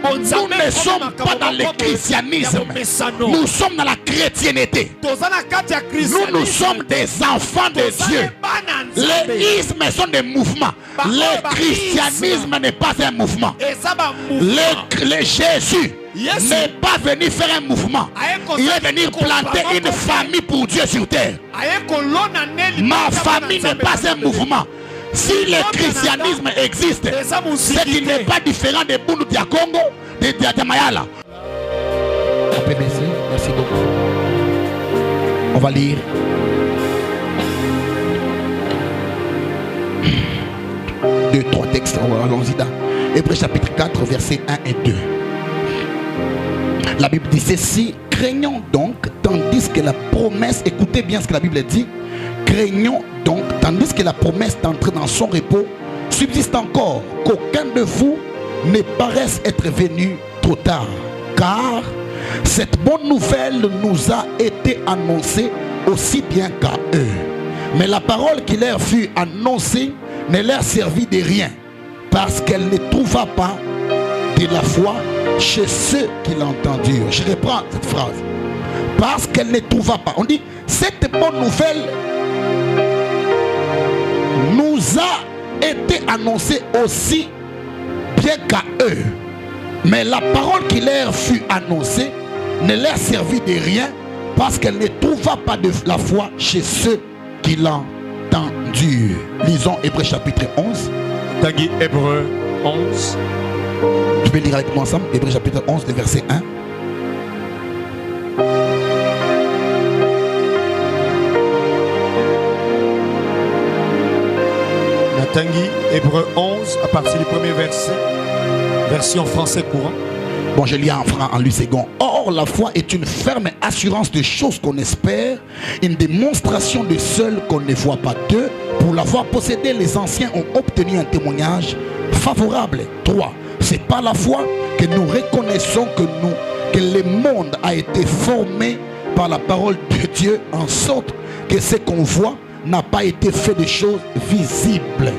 Nous ne sommes pas dans le christianisme. Nous sommes dans la chrétienté. Nous sommes des enfants de Dieu. Les ismes sont des mouvements. Le christianisme n'est pas un mouvement. Le Jésus n'est pas venu faire un mouvement. Il est venu planter une famille pour Dieu sur terre. Ma famille n'est pas un mouvement. Si le christianisme existe, c'est qu'il n'est pas différent de Bundu Dia Congo, de Diamayala. On peut baisser, merci beaucoup. On va lire. Deux, trois textes, allons-y dans Hébreux chapitre 4, versets 1 et 2. La Bible dit ceci: craignons donc, tandis que la promesse, écoutez bien ce que la Bible dit, craignons donc, tandis que la promesse d'entrer dans son repos subsiste encore, qu'aucun de vous ne paraisse être venu trop tard. Car cette bonne nouvelle nous a été annoncée aussi bien qu'à eux. Mais la parole qui leur fut annoncée ne leur servit de rien, parce qu'elle ne trouva pas de la foi chez ceux qui l'entendirent. Je reprends cette phrase. Parce qu'elle ne trouva pas. On dit, cette bonne nouvelle nous a été annoncée aussi bien qu'à eux. Mais la parole qui leur fut annoncée ne leur servit de rien, parce qu'elle ne trouva pas de la foi chez ceux qui l'entendirent. Lisons Hébreux chapitre 11. Hébreux 11. Je vais lire avec moi ensemble. Hébreux chapitre 11, le verset 1. Natangi, Hébreux 11, à partir du premier verset, version français courant. Bon, je lis en lui second. Or, la foi est une ferme assurance de choses qu'on espère, une démonstration de celles qu'on ne voit pas. 2. Pour l'avoir possédé, les anciens ont obtenu un témoignage favorable. 3. C'est par la foi que nous reconnaissons que le monde a été formé par la parole de Dieu, en sorte que ce qu'on voit n'a pas été fait de choses visibles.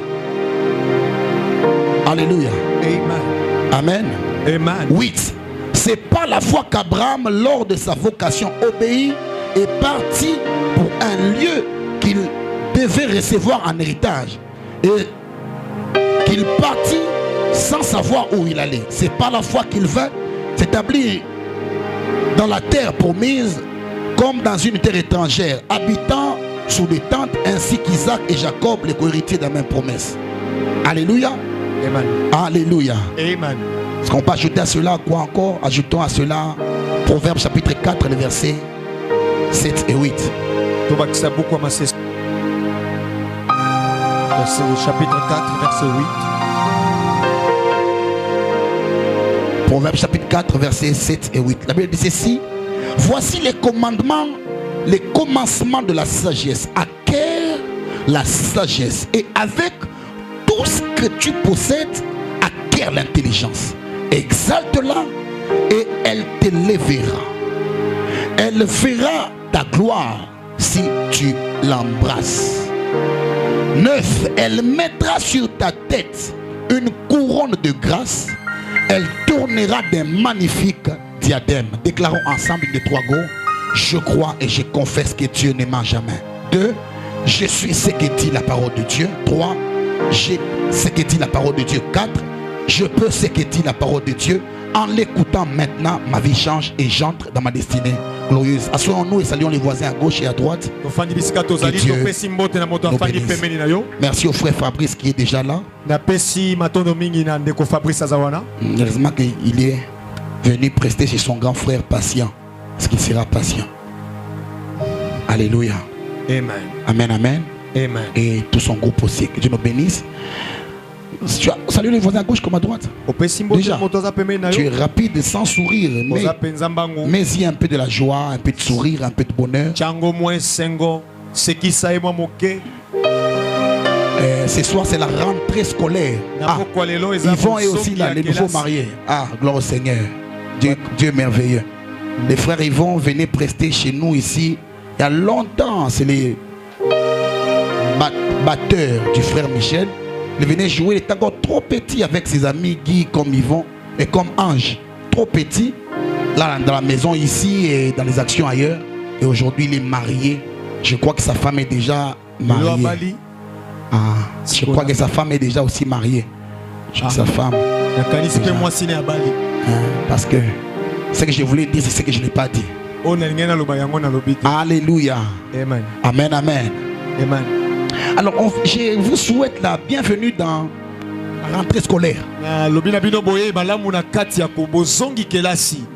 Alléluia. Amen. Amen. Amen. 8. C'est pas la foi qu'Abraham, lors de sa vocation, obéit et parti pour un lieu qu'il devait recevoir en héritage, et qu'il partit sans savoir où il allait. C'est pas la foi qu'il vint s'établir dans la terre promise comme dans une terre étrangère, habitant sous des tentes, ainsi qu'Isaac et Jacob, les co-héritiers de la même promesse. Alléluia. Amen. Alléluia. Amen. Est-ce qu'on peut ajouter à cela quoi encore? Ajoutons à cela Proverbe chapitre 4, les versets 7 et 8. Chapitre 4, verset 8. Proverbe chapitre 4, versets 7 et 8. La Bible dit ceci: voici les commandements, les commencements de la sagesse. Acquiert la sagesse, et avec tout ce que tu possèdes, acquiert l'intelligence. Exalte-la et elle t'élèvera. Elle verra ta gloire si tu l'embrasses. 9. Elle mettra sur ta tête une couronne de grâce. Elle tournera des magnifiques diadèmes. Déclarons ensemble une de trois go. Je crois et je confesse que Dieu ne ment jamais. 2. Je suis ce que dit la parole de Dieu. 3. J'ai ce que dit la parole de Dieu. 4. Je peux ce que dit la parole de Dieu. En l'écoutant maintenant, ma vie change et j'entre dans ma destinée glorieuse. Asseyons-nous et saluons les voisins à gauche et à droite. Que Dieu nous bénisse. Merci au frère Fabrice qui est déjà là. Heureusement qu'il est venu prester chez son grand frère patient. Parce qu'il sera patient. Alléluia. Amen. Amen, amen. Amen. Et tout son groupe aussi. Que Dieu nous bénisse. Salut les voisins à gauche comme à droite. Déjà, tu es rapide sans sourire, mais il y a un peu de la joie, un peu de sourire, un peu de bonheur. Ce soir c'est la rentrée scolaire. Ils vont et aussi là, les nouveaux mariés. Ah, gloire au Seigneur. Dieu merveilleux. Les frères ils vont venir prester chez nous ici. Il y a longtemps, c'est les batteurs du frère Michel. Il venait jouer, il était encore trop petit avec ses amis Guy comme Yvon. mais comme ange, trop petit, là dans la maison ici et dans les actions ailleurs. Et aujourd'hui, il est marié. Je crois que sa femme est déjà mariée. Ah, je crois que sa femme est déjà aussi mariée. Sa femme. Parce que ce que je voulais dire, c'est ce que je n'ai pas dit. Alléluia. Amen. Amen, amen. Amen. Alors, je vous souhaite la bienvenue dans la rentrée scolaire.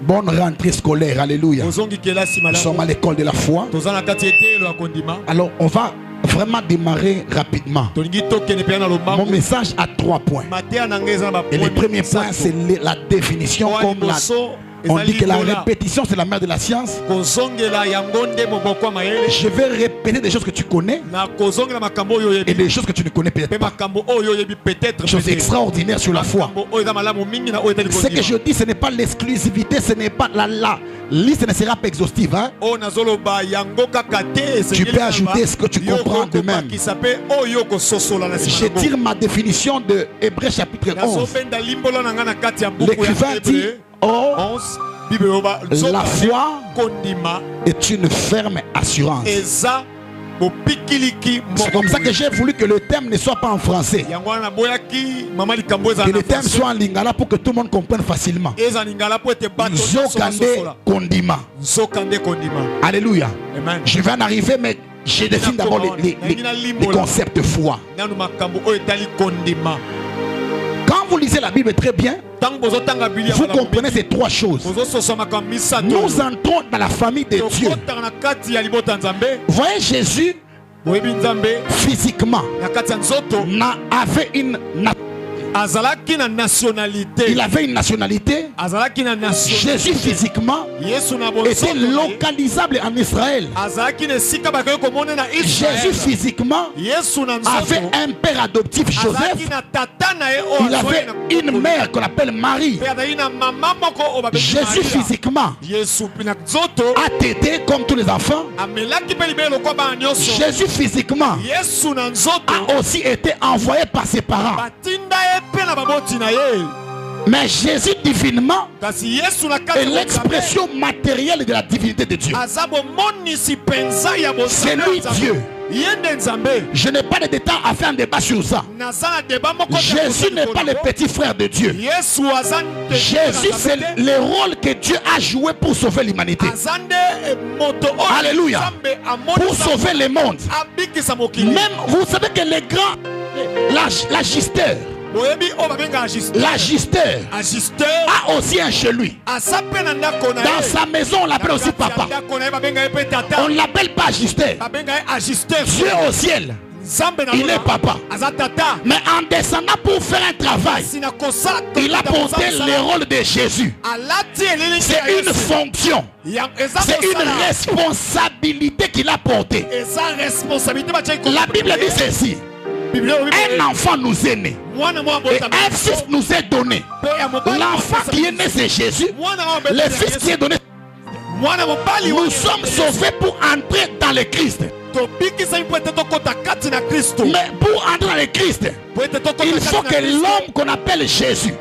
Bonne rentrée scolaire. Alléluia. Nous sommes à l'école de la foi. Alors, on va vraiment démarrer rapidement. Mon message a 3 points. Et le premier point, c'est la définition comme la... On dit que la répétition c'est la mère de la science. Je vais répéter des choses que tu connais et des choses que tu ne connais peut-être pas. Des choses extraordinaires sur la foi. Ce que je dis, ce n'est pas l'exclusivité, ce n'est pas la liste ne sera pas exhaustive. Hein? Tu peux ajouter ce que tu comprends de même. Je tire ma définition de Hébreux chapitre 11. L'écrivain dit: oh, la foi est une ferme assurance. C'est comme ça que j'ai voulu que le thème ne soit pas en français. Que le thème soit en lingala pour que tout le monde comprenne facilement. Nzokande kondima. Alléluia. Je vais en arriver, mais je définis d'abord les concepts de foi. Quand vous lisez la Bible très bien, vous comprenez ces 3 choses. Nous entrons dans la famille de Dieu. Voyez, Jésus physiquement avait une nationalité. Il avait une nationalité. Jésus physiquement était localisable en Israël. Jésus physiquement avait un père adoptif, Joseph. Il avait une mère qu'on appelle Marie. Jésus physiquement a tété comme tous les enfants. Jésus physiquement a aussi été envoyé par ses parents. Mais Jésus divinement est l'expression matérielle de la divinité de Dieu. C'est lui Dieu. Je n'ai pas de détails à faire un débat sur ça. Jésus n'est pas le petit frère de Dieu. Jésus, c'est le rôle que Dieu a joué pour sauver l'humanité. Alléluia. Pour sauver le monde. Même, vous savez que les grands, l'agisteur a aussi un chez lui. Dans sa maison, on l'appelle aussi papa. On ne l'appelle pas agisteur. Dieu au ciel, il est papa. Mais en descendant pour faire un travail, il a porté le rôle de Jésus. C'est une fonction. C'est une responsabilité qu'il a portée. La Bible dit ceci: un enfant nous est né et un fils nous est donné. L'enfant qui est né, c'est Jésus. Le fils qui est donné, nous sommes sauvés pour entrer dans le Christ. Mais pour entrer dans le Christ, il faut que l'homme qu'on appelle Jésus,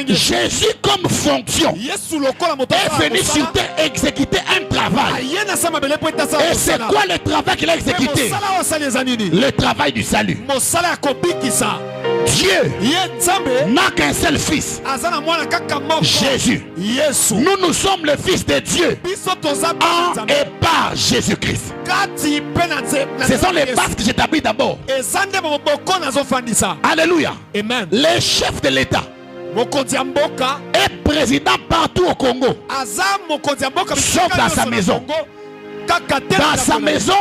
Jésus comme fonction, est venu sur terre exécuter un travail. Et c'est quoi le travail qu'il a exécuté? Le travail du salut. Dieu n'a qu'un seul fils, Jésus. Nous sommes le fils de Dieu en et par Jésus-Christ. Ce sont les bases que j'établis d'abord. Alléluia. Amen. Le chef de l'État est président partout au Congo, sauf dans sa maison. Dans sa maison,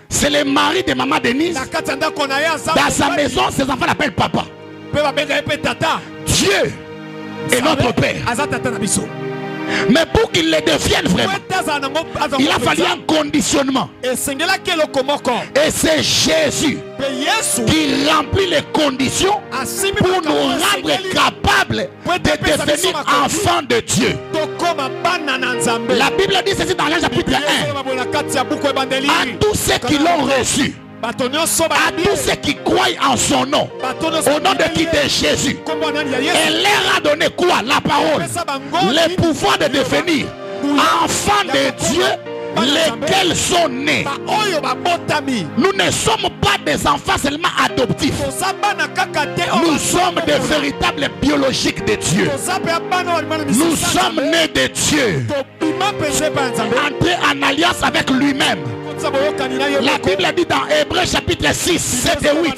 c'est le mari de maman Denise. Dans sa maison, ses enfants l'appellent papa. Dieu est notre Père. Mais pour qu'il le devienne vraiment, il a fallu un conditionnement. Et c'est Jésus qui remplit les conditions pour nous rendre capables de devenir enfants de Dieu. La Bible dit ceci dans Jean chapitre 1: à tous ceux qui l'ont reçu, à tous ceux qui croient en son nom, au nom de qui? De Jésus. Et leur a donné quoi? La parole, le pouvoir de devenir enfants de Dieu, lesquels sont nés. Nous ne sommes pas des enfants seulement adoptifs. Nous sommes des véritables biologiques de Dieu. Nous sommes nés de Dieu, entrés en alliance avec lui-même. La Bible dit dans Hébreux chapitre 6, 7 et 8.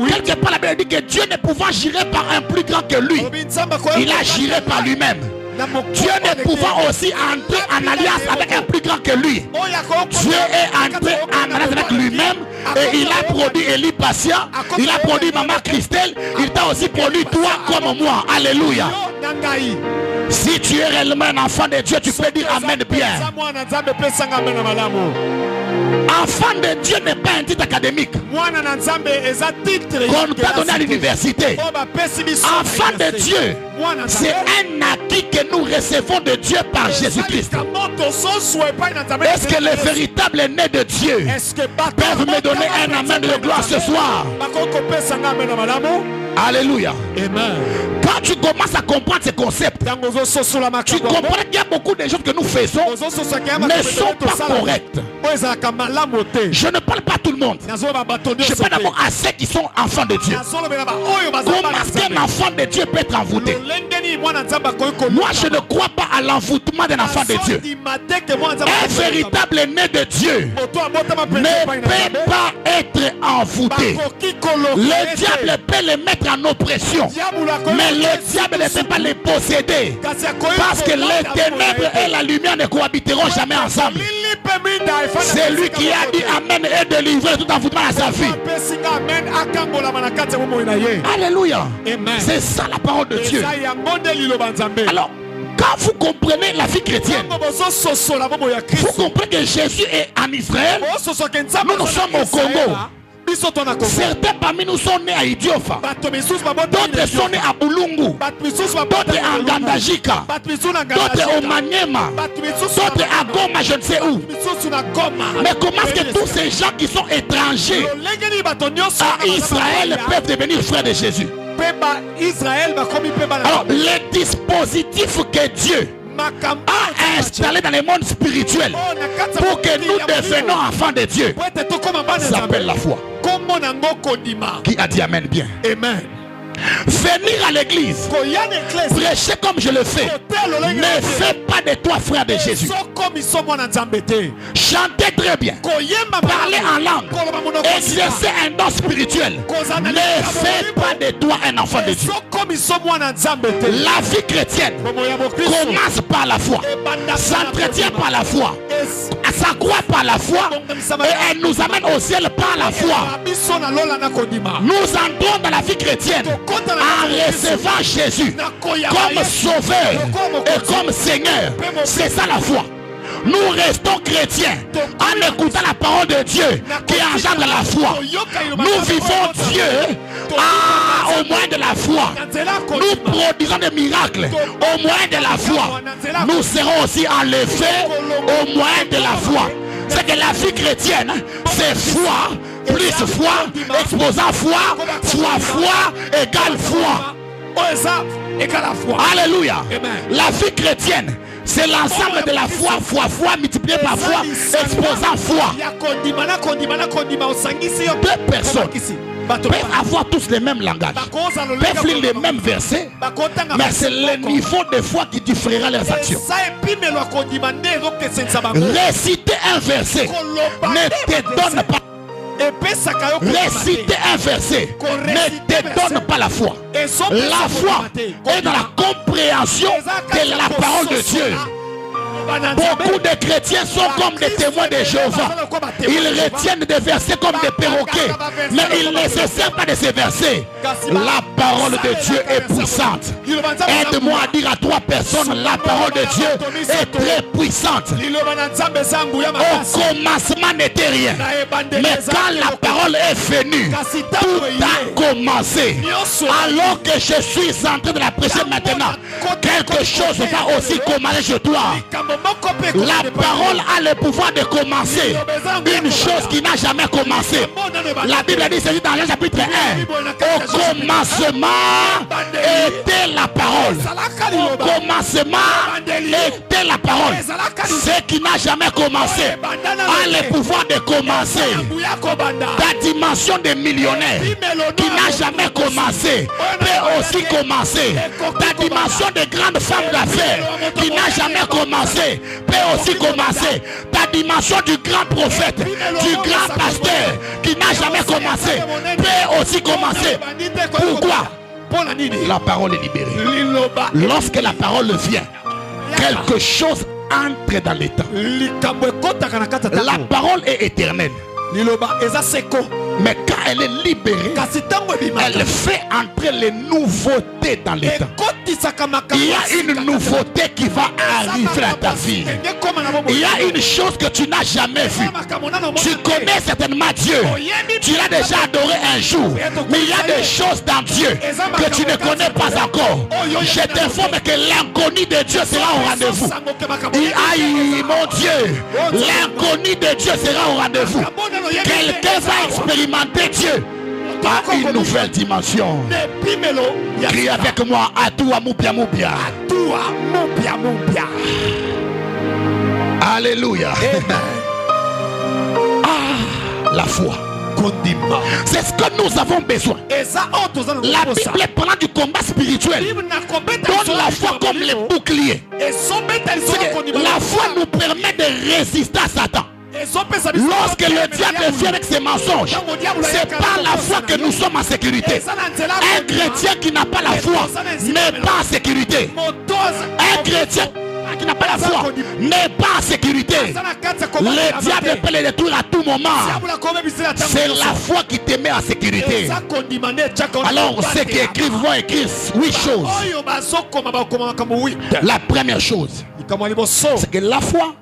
Quelque part la Bible dit que Dieu ne pouvant gérer par un plus grand que lui, il a géré par lui-même. Dieu ne pouvant aussi entrer en alliance avec un plus grand que lui, Dieu est entré en alliance avec lui-même et il a produit Élie Patient, il a produit Maman Christelle, il t'a aussi produit toi comme moi. Alléluia. Si tu es réellement un enfant de Dieu, tu peux dire Amen bien. Enfant de Dieu n'est pas un titre académique qu'on t'a donné à l'université. Enfant de Dieu, c'est un acquis que nous recevons de Dieu par Jésus-Christ. Est-ce que les véritables nés de Dieu peuvent me donner un amen de gloire ce soir? Alléluia. Amen. Quand tu commences à comprendre ces concepts, tu comprends qu'il y a beaucoup de choses que nous faisons ne sont pas correctes. Je ne parle pas à tout le monde. Je parle d'abord à ceux qui sont enfants de Dieu. Comment est-ce qu'un enfant de Dieu peut être envoûté? Moi, je ne crois pas à l'envoûtement d'un enfant de Dieu. Un véritable né de Dieu ne peut pas être envoûté. Le diable peut le mettre en oppression, mais le diable ne peut pas les posséder, parce que les ténèbres et la lumière ne cohabiteront jamais ensemble. C'est lui qui a dit Amen et délivré tout envoûtement à sa vie. Alléluia. C'est ça la parole de Dieu. Alors, quand vous comprenez la vie chrétienne, vous comprenez que Jésus est en Israël. Nous sommes au Congo. Certains parmi nous sont nés à Idiofa, d'autres sont nés à Bulungu, d'autres à Ngandajika, d'autres au Maniema, d'autres à Goma, je ne sais où. Mais comment est-ce que tous ces gens qui sont étrangers à Israël peuvent devenir frères de Jésus? Alors, les dispositifs que Dieu a installé dans le monde spirituel pour que nous devenions enfants de Dieu, ça s'appelle la foi. Qui a dit Amen bien? Amen. Venir à l'église, prêcher comme je le fais, ne fait pas de toi frère de Jésus. Chanter très bien, parler en langue, exercer un don spirituel, ne fait pas de toi un enfant de Dieu. La vie chrétienne commence par la foi, s'entretient par la foi, s'accroît par la foi, et elle nous amène au ciel par la foi. Nous entrons dans la vie chrétienne en recevant Jésus comme sauveur et comme Seigneur. C'est ça la foi. Nous restons chrétiens en écoutant la parole de Dieu qui engendre la foi. Nous vivons Dieu au moyen de la foi. Nous produisons des miracles au moyen de la foi. Nous serons aussi enlevés au moyen de la foi. C'est que la vie chrétienne, c'est foi, plus foi, exposant foi, foi égale foi. Alléluia. La vie chrétienne, c'est l'ensemble de la foi multiplié par foi, exposant foi. Deux personnes peuvent avoir tous les mêmes langages, peuvent lire les mêmes versets, mais c'est le niveau de foi qui différera leurs actions. Réciter un verset ne te donne pas. Réciter un verset ne te donne pas la foi. La foi est dans la compréhension de la parole de Dieu. Beaucoup de chrétiens sont comme des témoins de Jéhovah. Ils retiennent des versets comme des perroquets, mais ils ne se servent pas de ces versets. La parole de Dieu est puissante. Aide-moi à dire à 3 personnes, la parole de Dieu est très puissante. Au commencement n'était rien, mais quand la parole est venue, tout a commencé. Alors que je suis en train de la prêcher maintenant, quelque chose va aussi commencer chez toi. La parole a le pouvoir de commencer une chose qui n'a jamais commencé. La Bible dit ceci dans Jean chapitre 1. Au commencement était la parole. Au commencement était la parole. Ce qui n'a jamais commencé a le pouvoir de commencer. Ta dimension de millionnaire qui n'a jamais commencé peut aussi commencer. Ta dimension de grande femme d'affaires qui n'a jamais commencé peut aussi commencer. Ta dimension du grand prophète, du grand pasteur qui n'a jamais commencé peut aussi commencer. Pourquoi? La parole est libérée. Lorsque la parole vient, quelque chose entre dans l'état. La parole est éternelle. Mais quand elle est libérée, elle fait entrer les nouveautés dans l'état. Il y a une nouveauté qui va arriver à ta vie. Il y a une chose que tu n'as jamais vue. Tu connais certainement Dieu. Tu l'as déjà adoré un jour. Mais il y a des choses dans Dieu que tu ne connais pas encore. Je t'informe que l'inconnu de Dieu sera au rendez-vous. Aïe, mon Dieu, l'inconnu de Dieu sera au rendez-vous. Quelqu'un va expérimenter Dieu à une nouvelle dimension. Crie avec moi, Adoua Moubia Moubia. Alléluia. La foi. C'est ce que nous avons besoin. La Bible parlant du combat spirituel donne la foi comme le bouclier. La foi nous permet de résister à Satan. Lorsque le diable vient avec ses mensonges, c'est par la foi que nous sommes en sécurité. Un chrétien qui n'a pas la foi n'est pas en sécurité. Un chrétien qui n'a pas la foi n'est pas en sécurité. Le diable peut le détruire à tout moment. C'est la foi qui te met en sécurité. Alors ceux qui écrivent vont écrire 8 choses. La première chose, c'est que la foi,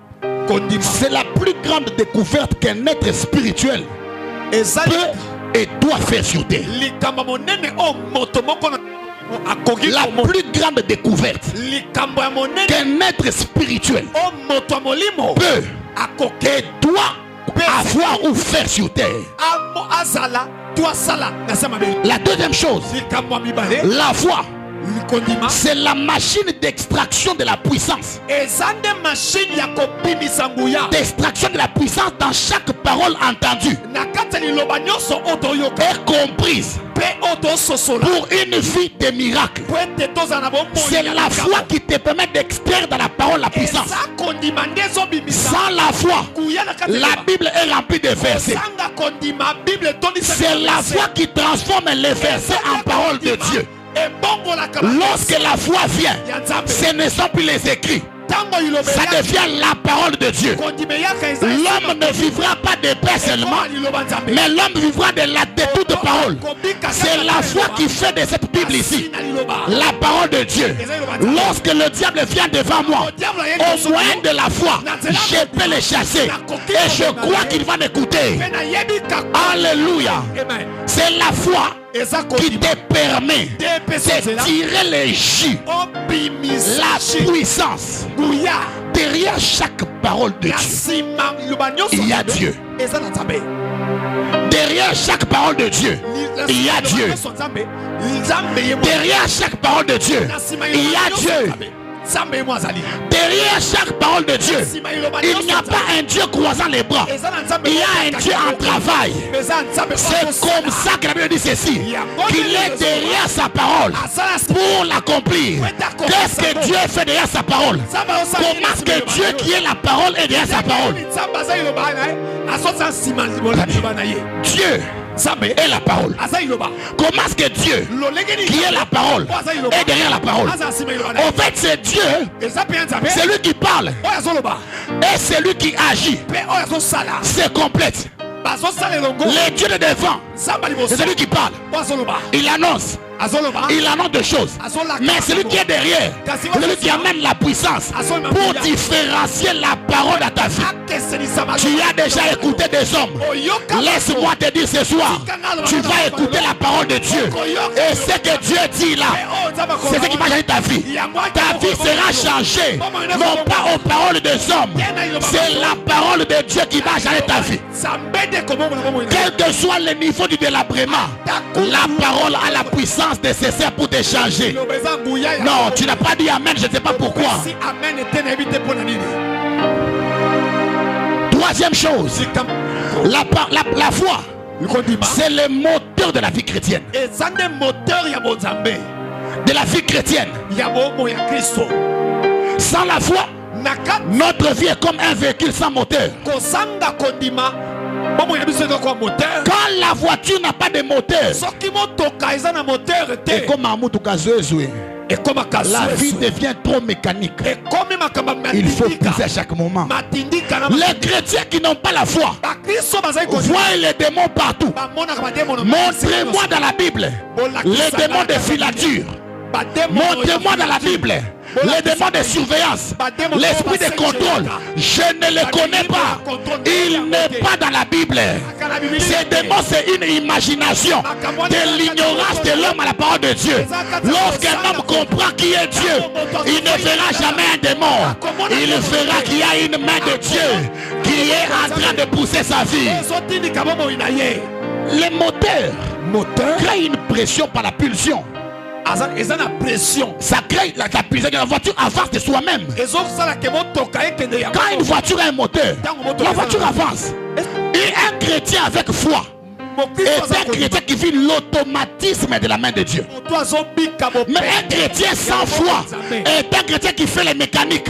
c'est la plus grande découverte qu'un être spirituel peut et doit faire sur terre. La plus grande découverte qu'un être spirituel peut et doit avoir ou faire sur terre. La deuxième chose, la foi, c'est la machine d'extraction de la puissance. D'extraction de la puissance dans chaque parole entendue et comprise pour une vie de miracle. C'est la foi qui te permet d'extraire dans la parole la puissance. Sans la foi, la Bible est remplie de versets. C'est la foi qui transforme les versets en parole de Dieu. Lorsque la foi vient, ce ne sont plus les écrits. Ça devient la parole de Dieu. L'homme ne vivra pas de paix seulement, mais l'homme vivra de toute parole. C'est la foi qui fait de cette Bible ici la parole de Dieu. Lorsque le diable vient devant moi, au moyen de la foi, je peux le chasser. Et je crois qu'il va m'écouter. Alléluia. C'est la foi qui te permet de tirer les jus, la puissance. Derrière chaque parole de Dieu, il y a Dieu. Derrière chaque parole de Dieu, il y a Dieu. Derrière chaque parole de Dieu, il y a Dieu. Derrière chaque parole de Dieu, il n'y a pas un Dieu croisant les bras. Il y a un Dieu en travail. C'est comme ça que la Bible dit ceci, qu'il est derrière sa parole pour l'accomplir. Qu'est-ce que Dieu fait derrière sa parole? Comment est-ce que Dieu qui est la parole est derrière sa parole? Dieu est la parole. Comment est-ce que Dieu qui est la parole est derrière la parole? En fait, c'est Dieu, c'est lui qui parle et c'est lui qui agit. C'est complète. Le Dieu de devant, c'est celui qui parle. Il annonce. Il en a deux choses. Mais celui qui est derrière, celui qui amène la puissance pour différencier la parole à ta vie. Tu as déjà écouté des hommes. Laisse-moi te dire ce soir, tu vas écouter la parole de Dieu. Et ce que Dieu dit là, c'est ce qui va changer ta vie. Ta vie sera changée, non pas aux paroles des hommes. C'est la parole de Dieu qui va changer ta vie. Quel que soit le niveau du délabrement, la parole a la puissance nécessaire pour te changer. Non, tu n'as pas dit amen, je ne sais pas pourquoi. Troisième chose, la foi, c'est le moteur de la vie chrétienne. De la vie chrétienne. Sans la foi, notre vie est comme un véhicule sans moteur. Quand la voiture n'a pas de moteur, et comme la vie devient trop mécanique. Il faut pousser à chaque moment. Les chrétiens qui n'ont pas la foi voient les démons partout. Montrez-moi dans la Bible les démons de filature. Montrez-moi dans la Bible les démons de surveillance, l'esprit de contrôle. Je ne le connais pas. Il n'est pas dans la Bible. Ces démons, c'est une imagination de l'ignorance de l'homme à la parole de Dieu. Lorsqu'un homme comprend qui est Dieu, il ne verra jamais un démon. Il verra qu'il y a une main de Dieu qui est en train de pousser sa vie. Les moteurs créent une pression par la pulsion. Ça crée la pulsion. La voiture avance de soi-même. Quand une voiture a un moteur, la voiture avance. Et un chrétien avec foi est un chrétien qui vit l'automatisme de la main de Dieu. Mais un chrétien sans foi est un chrétien qui fait les mécaniques.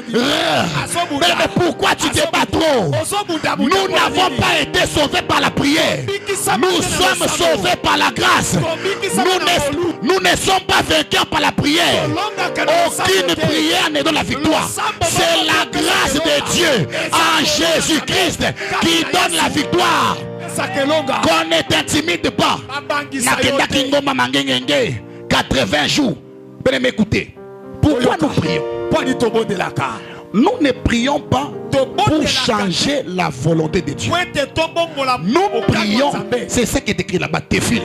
Mais pourquoi tu te bats trop? Nous n'avons pas été sauvés par la prière. Nous sommes sauvés par la grâce. Nous ne sommes pas vainqueurs par la prière. Aucune prière ne donne la victoire. C'est la grâce de Dieu en Jésus-Christ qui donne la victoire. Qu'on ne t'intimide pas. 80 jours. Venez m'écouter. Pourquoi nous prions? Nous ne prions pas pour changer la volonté de Dieu. Nous prions, c'est ce qui est écrit là-bas, Téphile.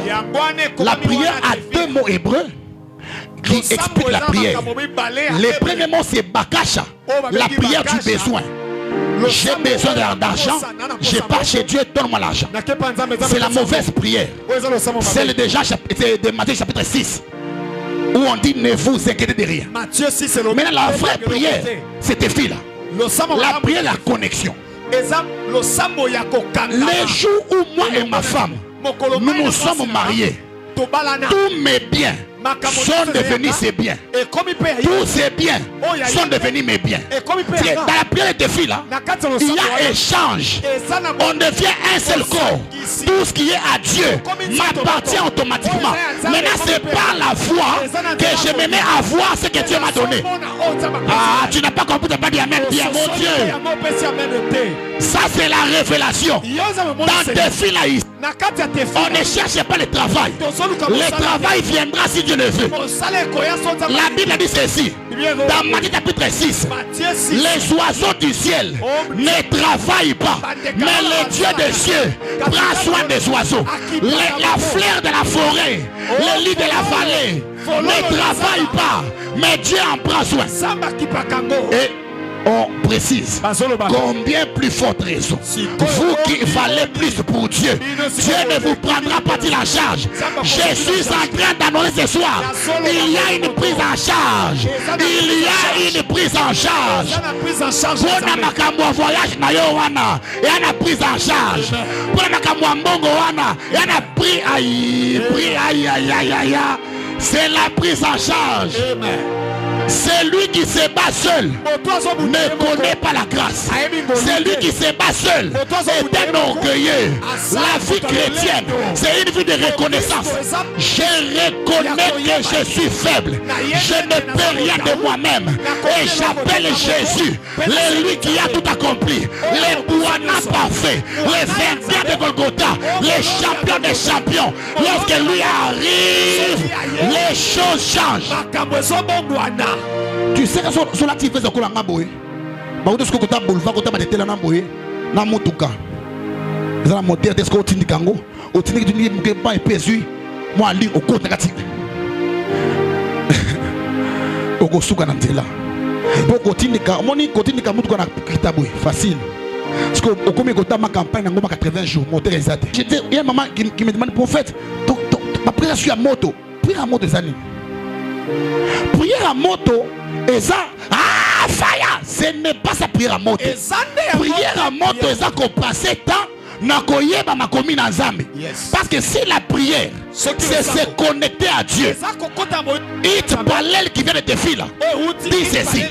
La prière a deux mots hébreux qui expliquent la prière. Le premier mot c'est Bakasha, la prière du besoin. J'ai besoin d'argent, je pars chez Dieu, donne-moi l'argent. C'est la mauvaise prière. C'est le déjà de Matthieu chapitre 6 où on dit ne vous inquiétez de rien. Mais la vraie prière, c'était Téphile. La prière, la connexion. Les jours où moi et ma femme, nous nous sommes mariés, tous mes biens sont devenus ses biens. Tous ces biens sont devenus mes biens. Dans la prière de Téphile, il y a échange. On devient un seul corps. Tout ce qui est à Dieu m'appartient automatiquement. Maintenant, c'est par la foi que je me mets à voir ce que Dieu m'a donné. Ah, tu n'as pas compris, tu n'as pas dit amen. Bien, mon Dieu. Ça, c'est la révélation. Dans Téphile, on ne cherche pas le travail. Le travail viendra si Dieu le veut. La Bible dit ceci. Dans Matthieu chapitre 6. Les oiseaux du ciel ne travaillent pas. Mais le Dieu des cieux prend soin des oiseaux. La fleur de la forêt, le lit de la vallée ne travaille pas. Mais Dieu en prend soin. Et on précise combien plus forte raison vous qui valez plus pour Dieu, Dieu ne vous prendra pas la charge. Je suis en train d'annoncer ce soir, il y a une prise en charge. Il y a une prise en charge. Pour na voyage na yo wana, il y a une prise en charge. Pour na mbongo wana, il y a une prise. C'est la prise en charge. Celui qui se bat seul ne connaît pas la grâce. Celui qui se bat seul est un orgueilleux. La vie chrétienne, c'est une vie de reconnaissance. Je reconnais que je suis faible. Je ne peux rien de moi-même. Et j'appelle Jésus, lui qui a tout accompli, le Bouana parfait, le vainqueur de Golgotha, le champion des champions. Lorsque lui arrive, les choses changent. Tu sais que sur l'activité de Kolanga Boy, Baoudo ce que tu as boulevard, tu as battu la Namboy, na Motuka. Ils ont monté des scouts de Kango, au Tini du Nid, Moukéba et PSU, moi, ligne au côté négatif. Au Gosuka Nantela. Pour continuer, moni continue comme tout qu'on a kitaboué, facile. Parce que au combien de temps ma campagne n'a pas 80 jours, monter les athées. J'étais, il y a un maman qui me demande, prophète, après je suis à moto, prière à moto des années. Prière à moto, et ça, ah, fire, ce n'est pas sa prière à moto. Prière à moto, et ça qu'on passe temps. Parce que si la prière c'est se connecter à Dieu, It Palel qui vient de te filer dit ceci: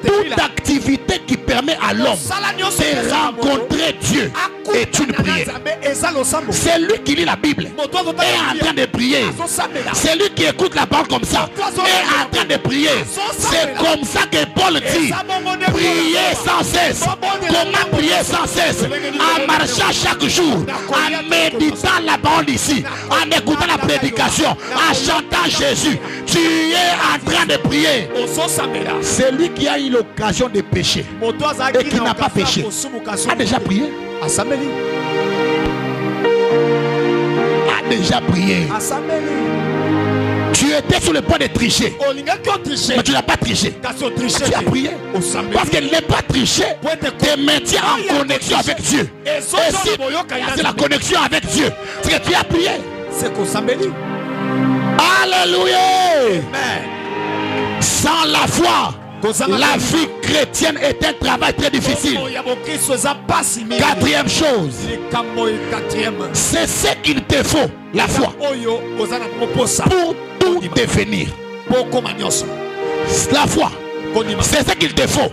toute activité qui permet à l'homme de rencontrer Dieu est une prière. C'est lui qui lit la Bible est en train de prier. C'est lui qui écoute la parole comme ça est en train de prier. C'est comme ça que Paul dit: priez sans cesse. Comment prier sans cesse? En marchant chaque jour, en méditant la parole ici, en écoutant la prédication, en chantant Jésus. Tu es en train de prier. Celui qui a eu l'occasion de pécher et qui n'a pas péché a déjà prié. A déjà prié. Tu étais sur le point de tricher, mais tu n'as pas triché. Tu as prié. Parce qu'elle n'est pas triché, te maintient en connexion avec Dieu. Et si c'est la connexion avec Dieu, c'est que tu as prié. Alléluia. Sans la foi, la vie chrétienne est un travail très difficile. Quatrième chose, c'est ce qu'il te faut, la foi, pour tout devenir. La foi, c'est ce qu'il te faut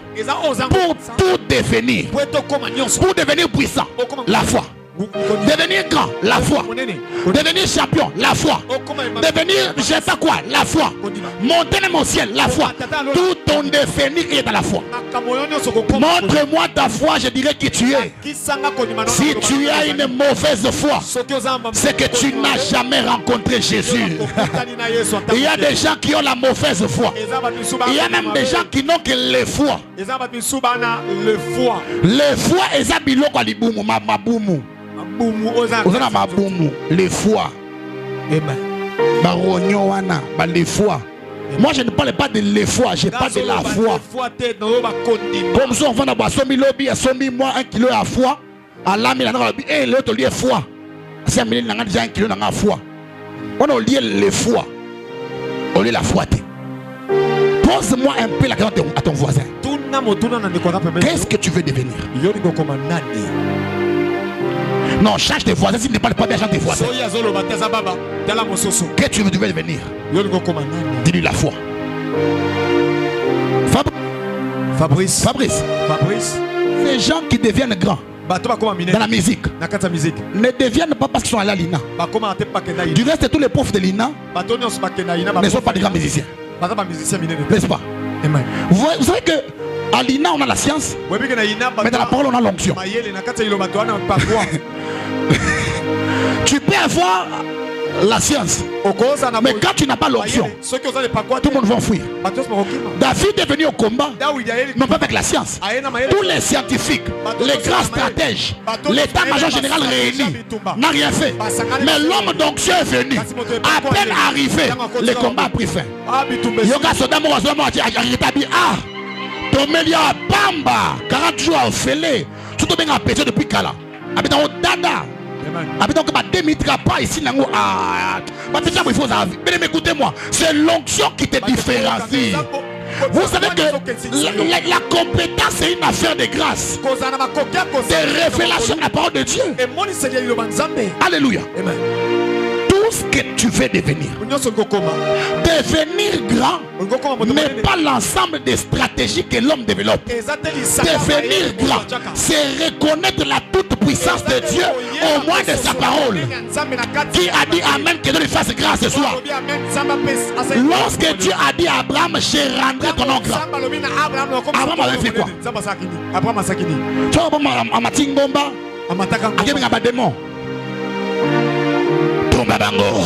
pour tout devenir. Pour devenir puissant, la foi. Devenir grand, la foi. Devenir champion, la foi. Devenir je sais pas quoi, la foi. Monter dans mon ciel, la foi. Tout ton devenir est dans la foi. Montre-moi ta foi, je dirais qui tu es. Si tu as une mauvaise foi, c'est que tu n'as jamais rencontré Jésus. Il y a des gens qui ont la mauvaise foi. Il y a même des gens qui n'ont que les foi. Les foi, ils ont biloko mabumu. Les foi. Les foi. Moi je ne parle pas de les foi, je parle de la foi. Comme ça on va dans son lobby à son moi 1 kilo à foi. À la mine et l'autre lié foi. C'est déjà 1 kilo dans la foi. On a lié les foi. On lié la foi. Pose-moi un peu la question à ton voisin. Qu'est-ce que tu veux devenir? Non, change tes voisins. S'il ne parle pas bien, change tes voisins. Qu'est-ce que tu veux devenir? Dis-lui la foi. Fabrice. Ces gens qui deviennent grands dans la musique ne deviennent pas parce qu'ils sont allés à l'INA. Du reste, tous les profs de l'INA ne sont pas des grands musiciens. N'est-ce pas? Vous savez que à l'INA on a la science, mais dans la parole on a l'onction. Tu peux avoir la science, mais quand tu n'as pas l'onction, tout le monde va fuir. David est venu au combat, non pas avec la science. Tous les scientifiques, les grands stratèges, l'état-major général réuni n'a rien fait. Mais l'homme d'onction est venu. À peine arrivé, le combat a pris fin. Yoga Sodamo ah, Tomelia Bamba, 40 jours à Ophélie, tout le monde a pété depuis Kala. Habitant au Dada. Habitant que ma démitra pas ici, mais écoutez-moi, c'est l'onction qui te différencie. Vous savez que la compétence est une affaire de grâce, de révélation de la parole de Dieu. Alléluia. Tous que tu veux devenir. Devenir grand n'est pas l'ensemble des stratégies que l'homme développe. Devenir grand, c'est reconnaître la toute-puissance de Dieu au moins de sa parole. Qui a dit Amen, que Dieu lui fasse grâce ce soir. Lorsque Dieu a dit à Abraham, je rendrai ton nom grand. Abraham avait fait quoi? Tu vois, Amatingomba, a démon. Tomba bango.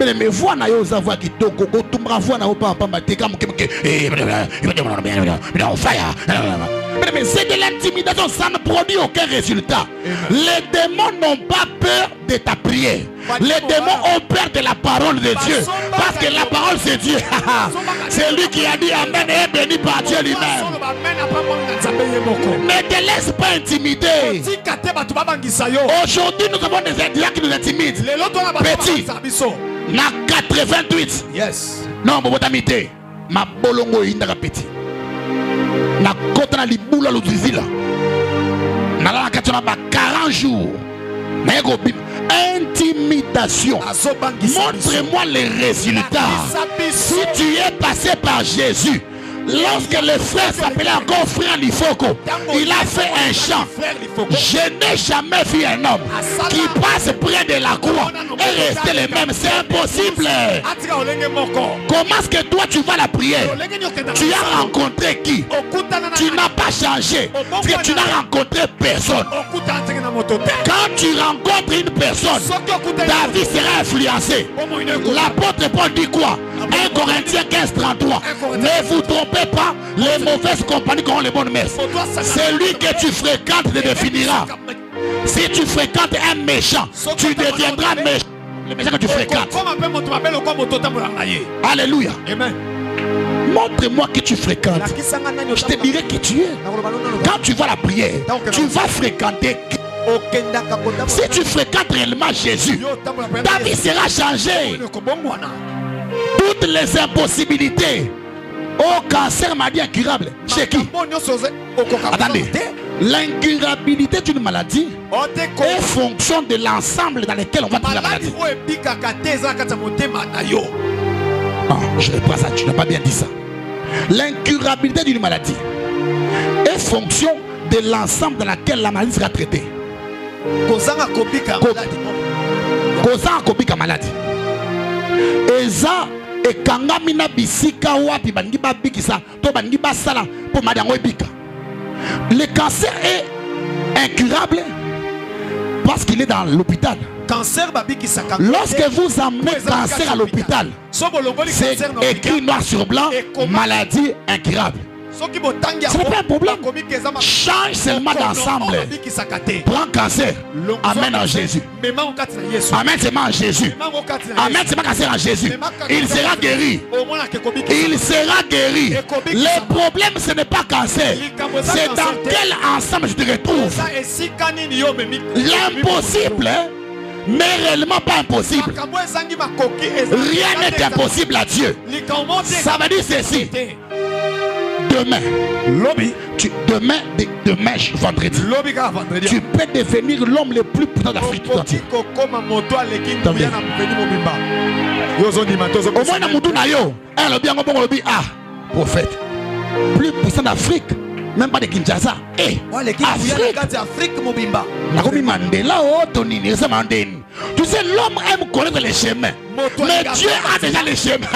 Mais voix na yo za voix qui toko ko tumbra voix na pas te comme fire. Mais c'est de l'intimidation, ça ne produit aucun résultat. Les démons n'ont pas peur de ta prière. Les démons ont peur de la parole de Dieu. Parce que la parole c'est Dieu. C'est lui qui a dit Amen et est béni par Dieu lui-même. Ne te laisse pas intimider. Aujourd'hui nous avons des indiens qui nous intimident. Petit. Na 88. Yes. Non, mon botamité. Ma bolongo indaka petit. Na kota na libula luzizila. Na la katona ba 40 jours. Na yego bim. Intimidation. Montre-moi les résultats. Si tu es passé par Jésus, lorsque le frère s'appelait encore frère Lifoko, il a fait un chant. Je n'ai jamais vu un homme qui passe près de la croix et rester le même. C'est impossible. Comment est-ce que toi tu vas la prière? Tu as rencontré qui? Tu n'as pas changé. Parce que tu n'as rencontré personne. Quand tu rencontres une personne, ta vie sera influencée. L'apôtre Paul dit quoi? 1 Corinthiens 15:33. Ne vous trompez pas, les mauvaises compagnies qui ont les bonnes messes. C'est lui que tu fréquentes te définira. Si tu fréquentes un méchant, tu deviendras méchant. Le méchant que tu fréquentes. Alléluia. Amen. Montre-moi que tu fréquentes. Je te dirai qui tu es. Quand tu vas à la prière, tu vas fréquenter. Si tu fréquentes réellement Jésus, ta vie sera changée. Toutes les impossibilités. Au cancer m'a dit incurable. Chez qui? Attendez. L'incurabilité d'une maladie est fonction de l'ensemble dans lequel on va trouver la maladie. Non, je ne pas ça, tu n'as pas bien dit ça. L'incurabilité d'une maladie est fonction de l'ensemble dans lequel la maladie sera traitée. Kozanga kobika maladie. Eza et kangamina bisika wapi bangi babikisa to bangi basala pour madango ebika. Le cancer est incurable parce qu'il est dans l'hôpital. Lorsque vous amenez cancer à l'hôpital, c'est écrit noir sur blanc, maladie incurable. Ce n'est pas un problème. Change seulement d'ensemble. Prends cancer. Amène en Jésus. Amène seulement en Jésus. Amène seulement cancer en Jésus. Il sera guéri. Il sera guéri. Le problème, ce n'est pas cancer. C'est dans quel ensemble je te retrouve. L'impossible, mais réellement pas impossible. Rien n'est impossible à Dieu. Ça veut dire ceci. Demain, demain vendredi, tu peux devenir l'homme le plus puissant d'Afrique tout entière. Au moins, prophète, plus puissant d'Afrique, même pas de Kinshasa. Afrique, tu sais, l'homme aime connaître les chemins. Mais Dieu a déjà les chemins.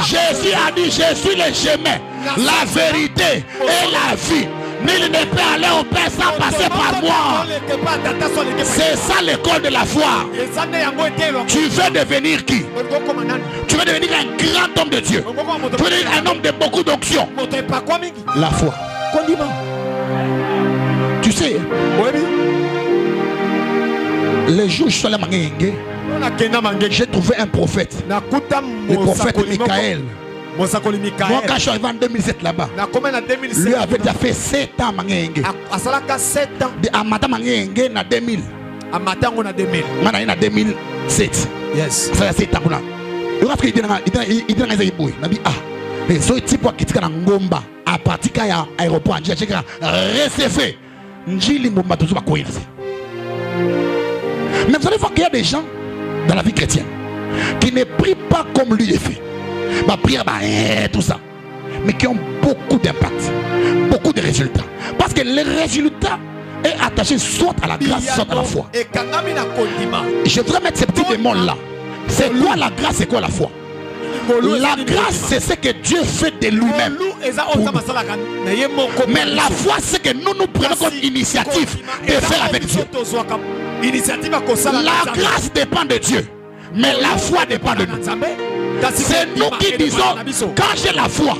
Jésus a dit, je suis le chemin, la vérité et la vie. Nul ne peut aller au Père sans passer par moi. C'est ça l'école de la foi. Tu veux devenir qui? Tu veux devenir un grand homme de Dieu. Tu veux devenir un homme de beaucoup d'onction. La foi. Tu sais, les jours où je suis allé à Mangenge, j'ai trouvé un prophète. Le prophète Michael. Moi, quand je suis arrivé en 2007 là-bas, lui avait déjà fait 7 ans à Mangenge. À Madame Mangenge, en 2000. À Madame en 2000. En 2007. Yes. Ça fait 7 ans. Il a dit et ce type qui est en Ngomba, à partir de l'aéroport, j'ai recevé. Mais vous allez voir qu'il y a des gens, dans la vie chrétienne, qui ne prient pas comme lui est fait, ma prière, tout ça, mais qui ont beaucoup d'impact, beaucoup de résultats. Parce que le résultat est attaché soit à la grâce, soit à la foi. Je voudrais mettre ces petits démons là. C'est quoi la grâce, c'est quoi la foi? La grâce, c'est ce que Dieu fait de lui-même. Mais la foi, c'est que nous prenons comme initiative de faire avec Dieu. La grâce dépend de Dieu, mais la foi dépend de nous. C'est nous qui disons, quand j'ai la foi,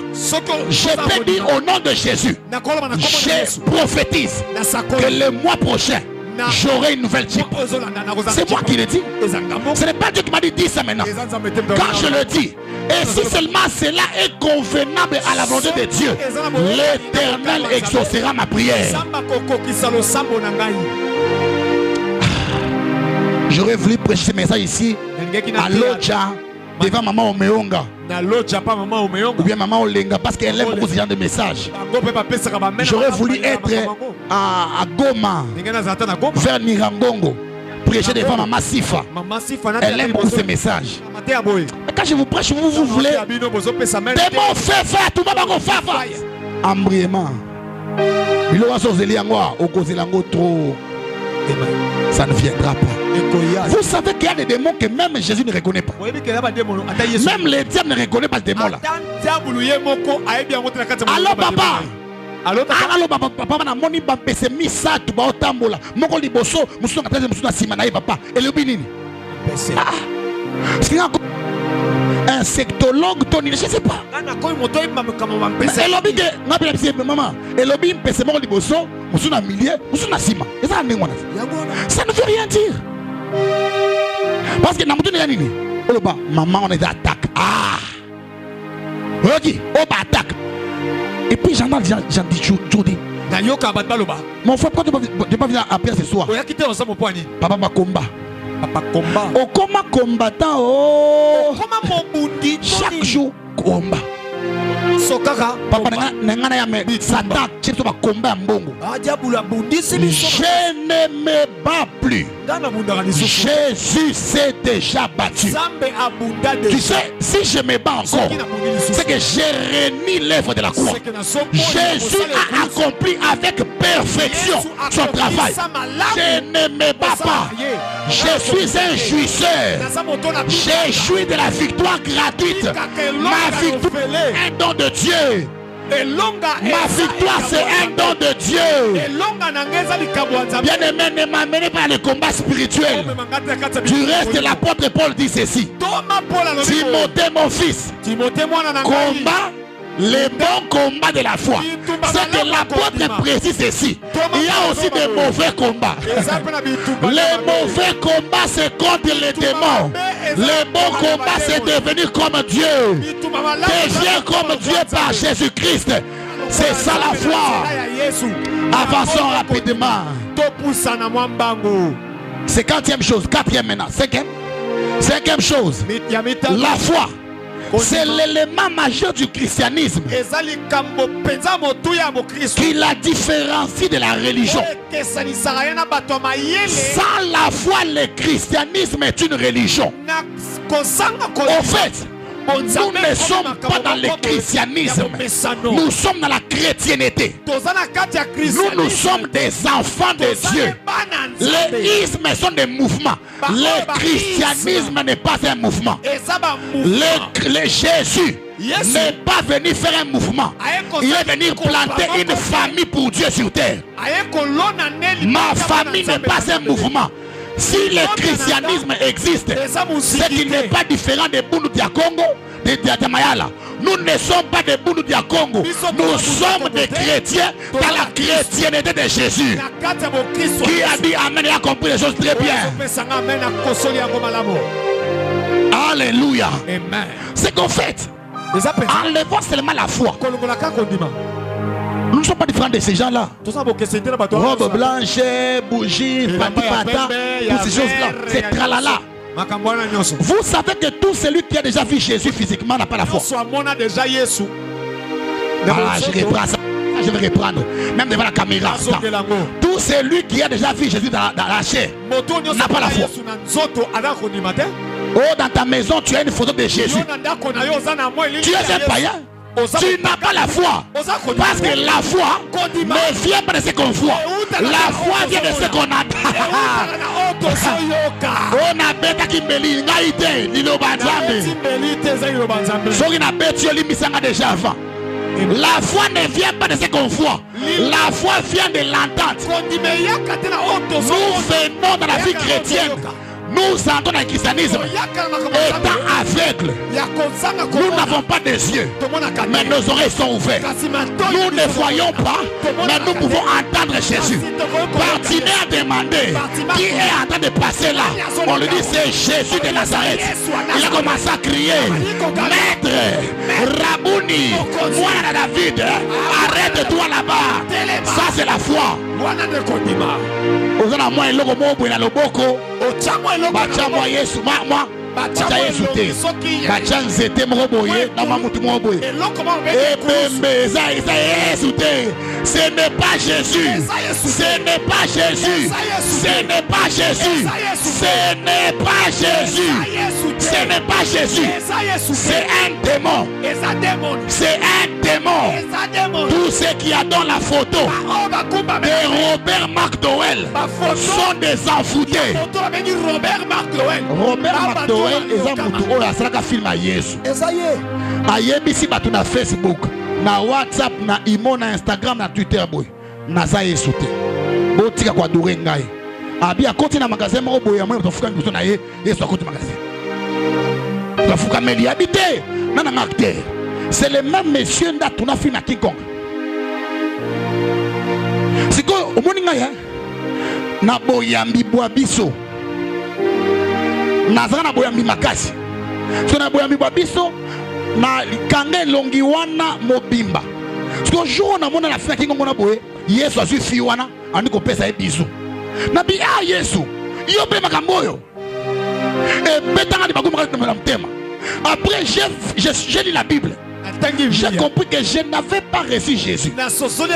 je peux dire au nom de Jésus, je prophétise que le mois prochain, j'aurai une nouvelle type. C'est moi qui le dis. Ce n'est pas Dieu qui m'a dit ça maintenant. Quand je le dis, et si seulement cela est convenable à la volonté de Dieu, l'Éternel exaucera ma prière. J'aurais voulu prêcher ce message ici à Lodja, devant maman Omeonga, ou bien maman Olenga, parce qu'elle aime beaucoup ce genre de messages. J'aurais voulu être à Goma, vers Nirangongo, prêcher devant maman Sifa. Elle aime beaucoup ces messages. Mais quand je vous prêche, vous voulez démon fait faire, tout le monde fait faire. Embriement. Ça ne viendra pas. Vous savez qu'il y a des démons que même Jésus ne reconnaît pas. Même les diables ne reconnaissent pas le démon là. Alors papa, alors papa na moni ba pese misatu ba otambola moko liboso musu na tete musu na sima na ye papa elobi nini? Insectologue Tony, je sais pas. Elobi ke na pela pese maman elobi pese moko liboso musu na milieu musu na sima. Ça ne veut rien dire. Parce que namutu ne nini? Oloba maman on est attaque. Ok, on va attaque. Et puis j'en dis Jody. Mon frère, pourquoi tu ne peux pas venir après ce soir? Papa ma combat. Au combat combattant, oh, chaque jour combat. Papa n'engana ya me Satan qui te va combat mbongo. Je ne me bats plus. Jésus s'est déjà battu. Tu sais, si je me bats encore, c'est que j'ai renié l'œuvre de la croix. Jésus a accompli avec perfection son travail. Je ne me bats pas. Je suis un jouisseur. J'ai joui de la victoire gratuite. Ma victoire est un don de Dieu. Ma victoire c'est un don de Dieu. Bien aimé, ne m'amenez pas le combat spirituel. Du reste, l'apôtre Paul dit ceci. Timothée mon fils, combat le bon combat de la foi. C'est que l'apôtre précise ceci. Il y a aussi des mauvais combats. Les mauvais combats c'est contre les démons. Le bon combat c'est devenir comme Dieu. Deviens comme Dieu par Jésus-Christ. C'est ça la foi. Avançons rapidement. C'est quatrième chose. Quatrième maintenant. Cinquième chose. La foi. C'est l'élément majeur du christianisme qui la différencie de la religion. Sans la foi, le christianisme est une religion. En fait, nous ne sommes pas dans le christianisme. Nous sommes dans la chrétienté. Nous sommes des enfants de Dieu. Les ismes sont des mouvements. Le christianisme n'est pas un mouvement. Le Jésus n'est pas venu faire un mouvement. Il est venu planter une famille pour Dieu sur terre. Ma famille n'est pas un mouvement. Si le christianisme existe, c'est qu'il n'est pas différent des Bundu dia Congo, des Diatamayala. Nous ne sommes pas des Bundu dia Congo. Nous sommes des chrétiens dans la chrétienté de Jésus. Qui a dit Amen et a compris les choses très bien. Alléluia. C'est qu'en fait, enlevons seulement la foi. Nous ne sommes pas différents de ces gens-là. Robe blanche, bougie, patipata, toutes ces choses-là. C'est tralala. Vous savez que tout celui qui a déjà vu Jésus physiquement n'a pas la foi. Je reprends ça. je vais reprendre, même devant la caméra. Tout celui qui a déjà vu Jésus dans la chair n'a pas la foi. Oh, dans ta maison, tu as une photo de Jésus. Tu es un païen. Tu n'as pas la foi. Parce que la foi ne vient pas de ce qu'on voit. La foi vient de ce qu'on attend. On a bêta qui me lit. Déjà avant. La foi ne vient pas de ce qu'on voit. La foi vient de l'entente. Nous venons dans la vie chrétienne. Nous entrons dans le christianisme étant aveugles. Nous n'avons pas des yeux, mais nos oreilles sont ouvertes. Nous ne voyons pas, mais nous pouvons entendre Jésus. Bartimée a demandé qui est en train de passer là. On lui dit c'est Jésus de Nazareth. Il a commencé à crier, Maître, Rabouni, moi David, arrête-toi là-bas. Ça c'est la foi. Bachamo Yesu moi bacha Yesu te bacha nzete moko boye na mamutu moko boye eza Yesu te. Ce n'est pas Jésus, ce n'est pas Jésus, ce n'est pas Jésus, ce n'est pas Jésus, ce n'est pas Jésus, c'est un démon, c'est un démon. Tous ceux qui adorent la photo de Robert McDowell sont des envoûtés. Robert McDowell est un moutou. Oh, ça a film à Yesu. Ayebisi batu na Facebook, na WhatsApp, na Imo, na Instagram, na Twitter boy. Na za Yesu te. Botika kwa dure ngai. Abi a konti na magasin moko boy, moi tofuka nguso na ye, Yesu akoti magasin. Tofuka meli habité, nana acteur. C'est le même monsieur nda tuna film na King Kong. Siko omoni ngai na boyambi bwa biso. Nazana na boyambi makasi. So na boyambi bwa biso na kange longi wana mobimba. Siko jour na mona la fin King Kong na boye, Yesu azu fi wana andiko pesa e bizu. Na bi Yesu, yo pe makambo yo. Et betanga di baguma na mtema. Après j'ai lu la Bible. J'ai compris que je n'avais pas reçu Jésus.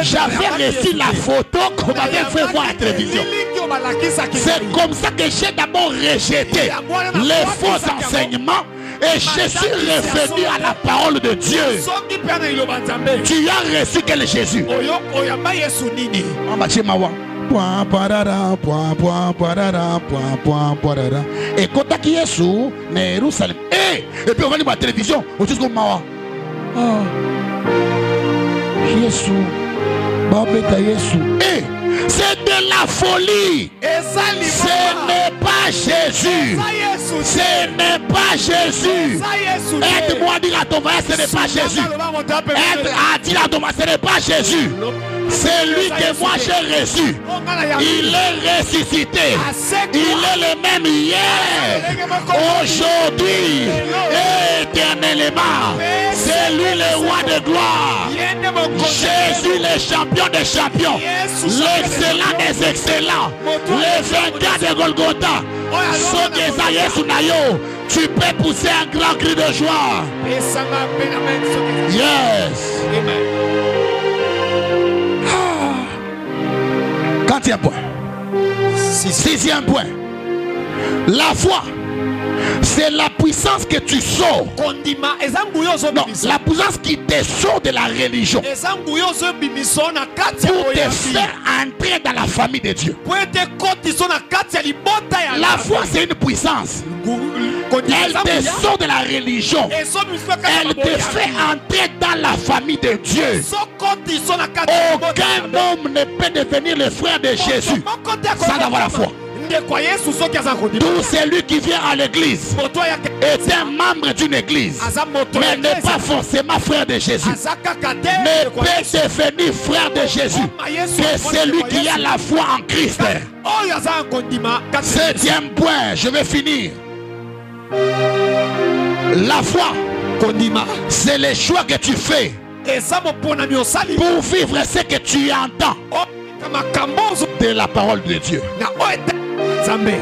J'avais reçu la photo qu'on m'avait fait voir à la télévision. C'est comme ça que j'ai d'abord rejeté les faux enseignements et je suis revenu à la parole de Dieu. Tu as reçu quel Jésus? Et quand tu es Jésus, Jérusalem. Et puis on va voir la télévision, on dit comme Mawa. Jésus, Babeta Jésus. Et c'est de la folie. Ce n'est pas Jésus. Ce n'est pas Jésus. Aide-moi à dire à ton voisin, ce n'est pas Jésus. Aide à dire à ton voisin, ce n'est pas Jésus. C'est lui que moi j'ai reçu. Il est ressuscité. Il est le même hier, aujourd'hui, éternellement. C'est lui le roi de gloire. Jésus le champion des champions, l'excellent des excellents, le vainqueur de Golgotha. Tu peux pousser un grand cri de joie. Yes. Quatrième point. Sixième point. La foi, c'est la puissance que tu sors. Non, la puissance qui te sort de la religion pour te faire entrer dans la famille de Dieu. La foi, c'est une puissance. Elle te sort de la religion. Elle te fait entrer dans la famille de Dieu. Aucun homme ne peut devenir le frère de Jésus sans avoir la foi. Tout celui qui vient à l'église est un membre d'une église, mais n'est pas forcément frère de Jésus. Ne peut devenir frère de Jésus que celui qui a la foi en Christ. Septième point, je vais finir. La foi, c'est le choix que tu fais pour vivre ce que tu entends de la parole de Dieu.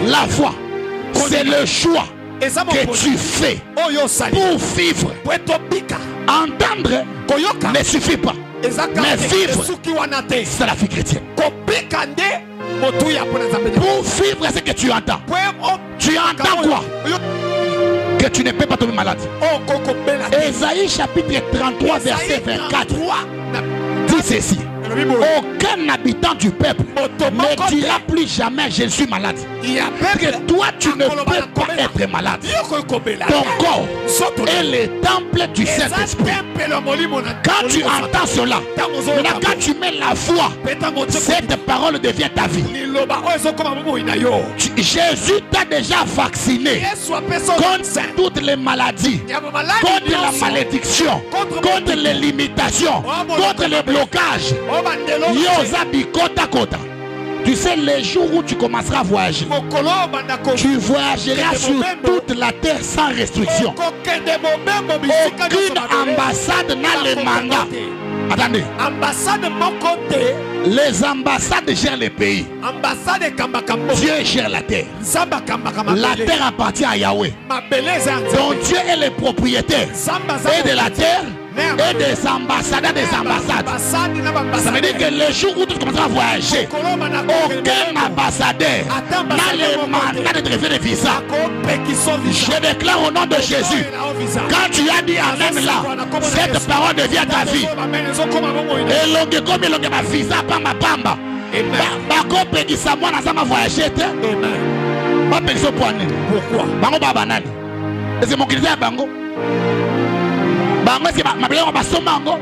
La foi, c'est le choix que tu fais pour vivre. Entendre ne suffit pas. Mais vivre, c'est la vie chrétienne. Pour vivre ce que tu entends. Tu entends quoi? Que tu ne peux pas tomber malade. Ésaïe chapitre 33 verset 24 dit ceci. Aucun habitant du peuple ne dira plus jamais je suis malade. Que toi tu ne peux pas être malade. Ton corps est le temple du Saint-Esprit. Quand tu entends cela, quand tu mets la foi, cette parole devient ta vie. Jésus t'a déjà vacciné contre toutes les maladies, contre la malédiction, contre les limitations, contre les blocages. Tu sais, les jours où tu commenceras à voyager, tu voyageras sur toute la terre sans restriction. Aucune ambassade n'a le mandat. Attendez. Les ambassades gèrent les pays. Dieu gère la terre. La terre appartient à Yahweh. Donc Dieu est le propriétaire et de la terre et des ambassadeurs des ambassades. Ça veut dire que le jour où tu commenceras à voyager, aucun ambassadeur n'a le mandat de te refaire des visas. Je déclare au nom de Jésus, quand tu as dit Amen là, cette parole devient ta vie. Et longue comme longue ma visa pamba pamba. Bako pekisa moi na ma voyager te. Ba pekisa poane. Pourquoi? Bango ba banani. C'est mon critère bango. Bango c'est ma biloko ba somango.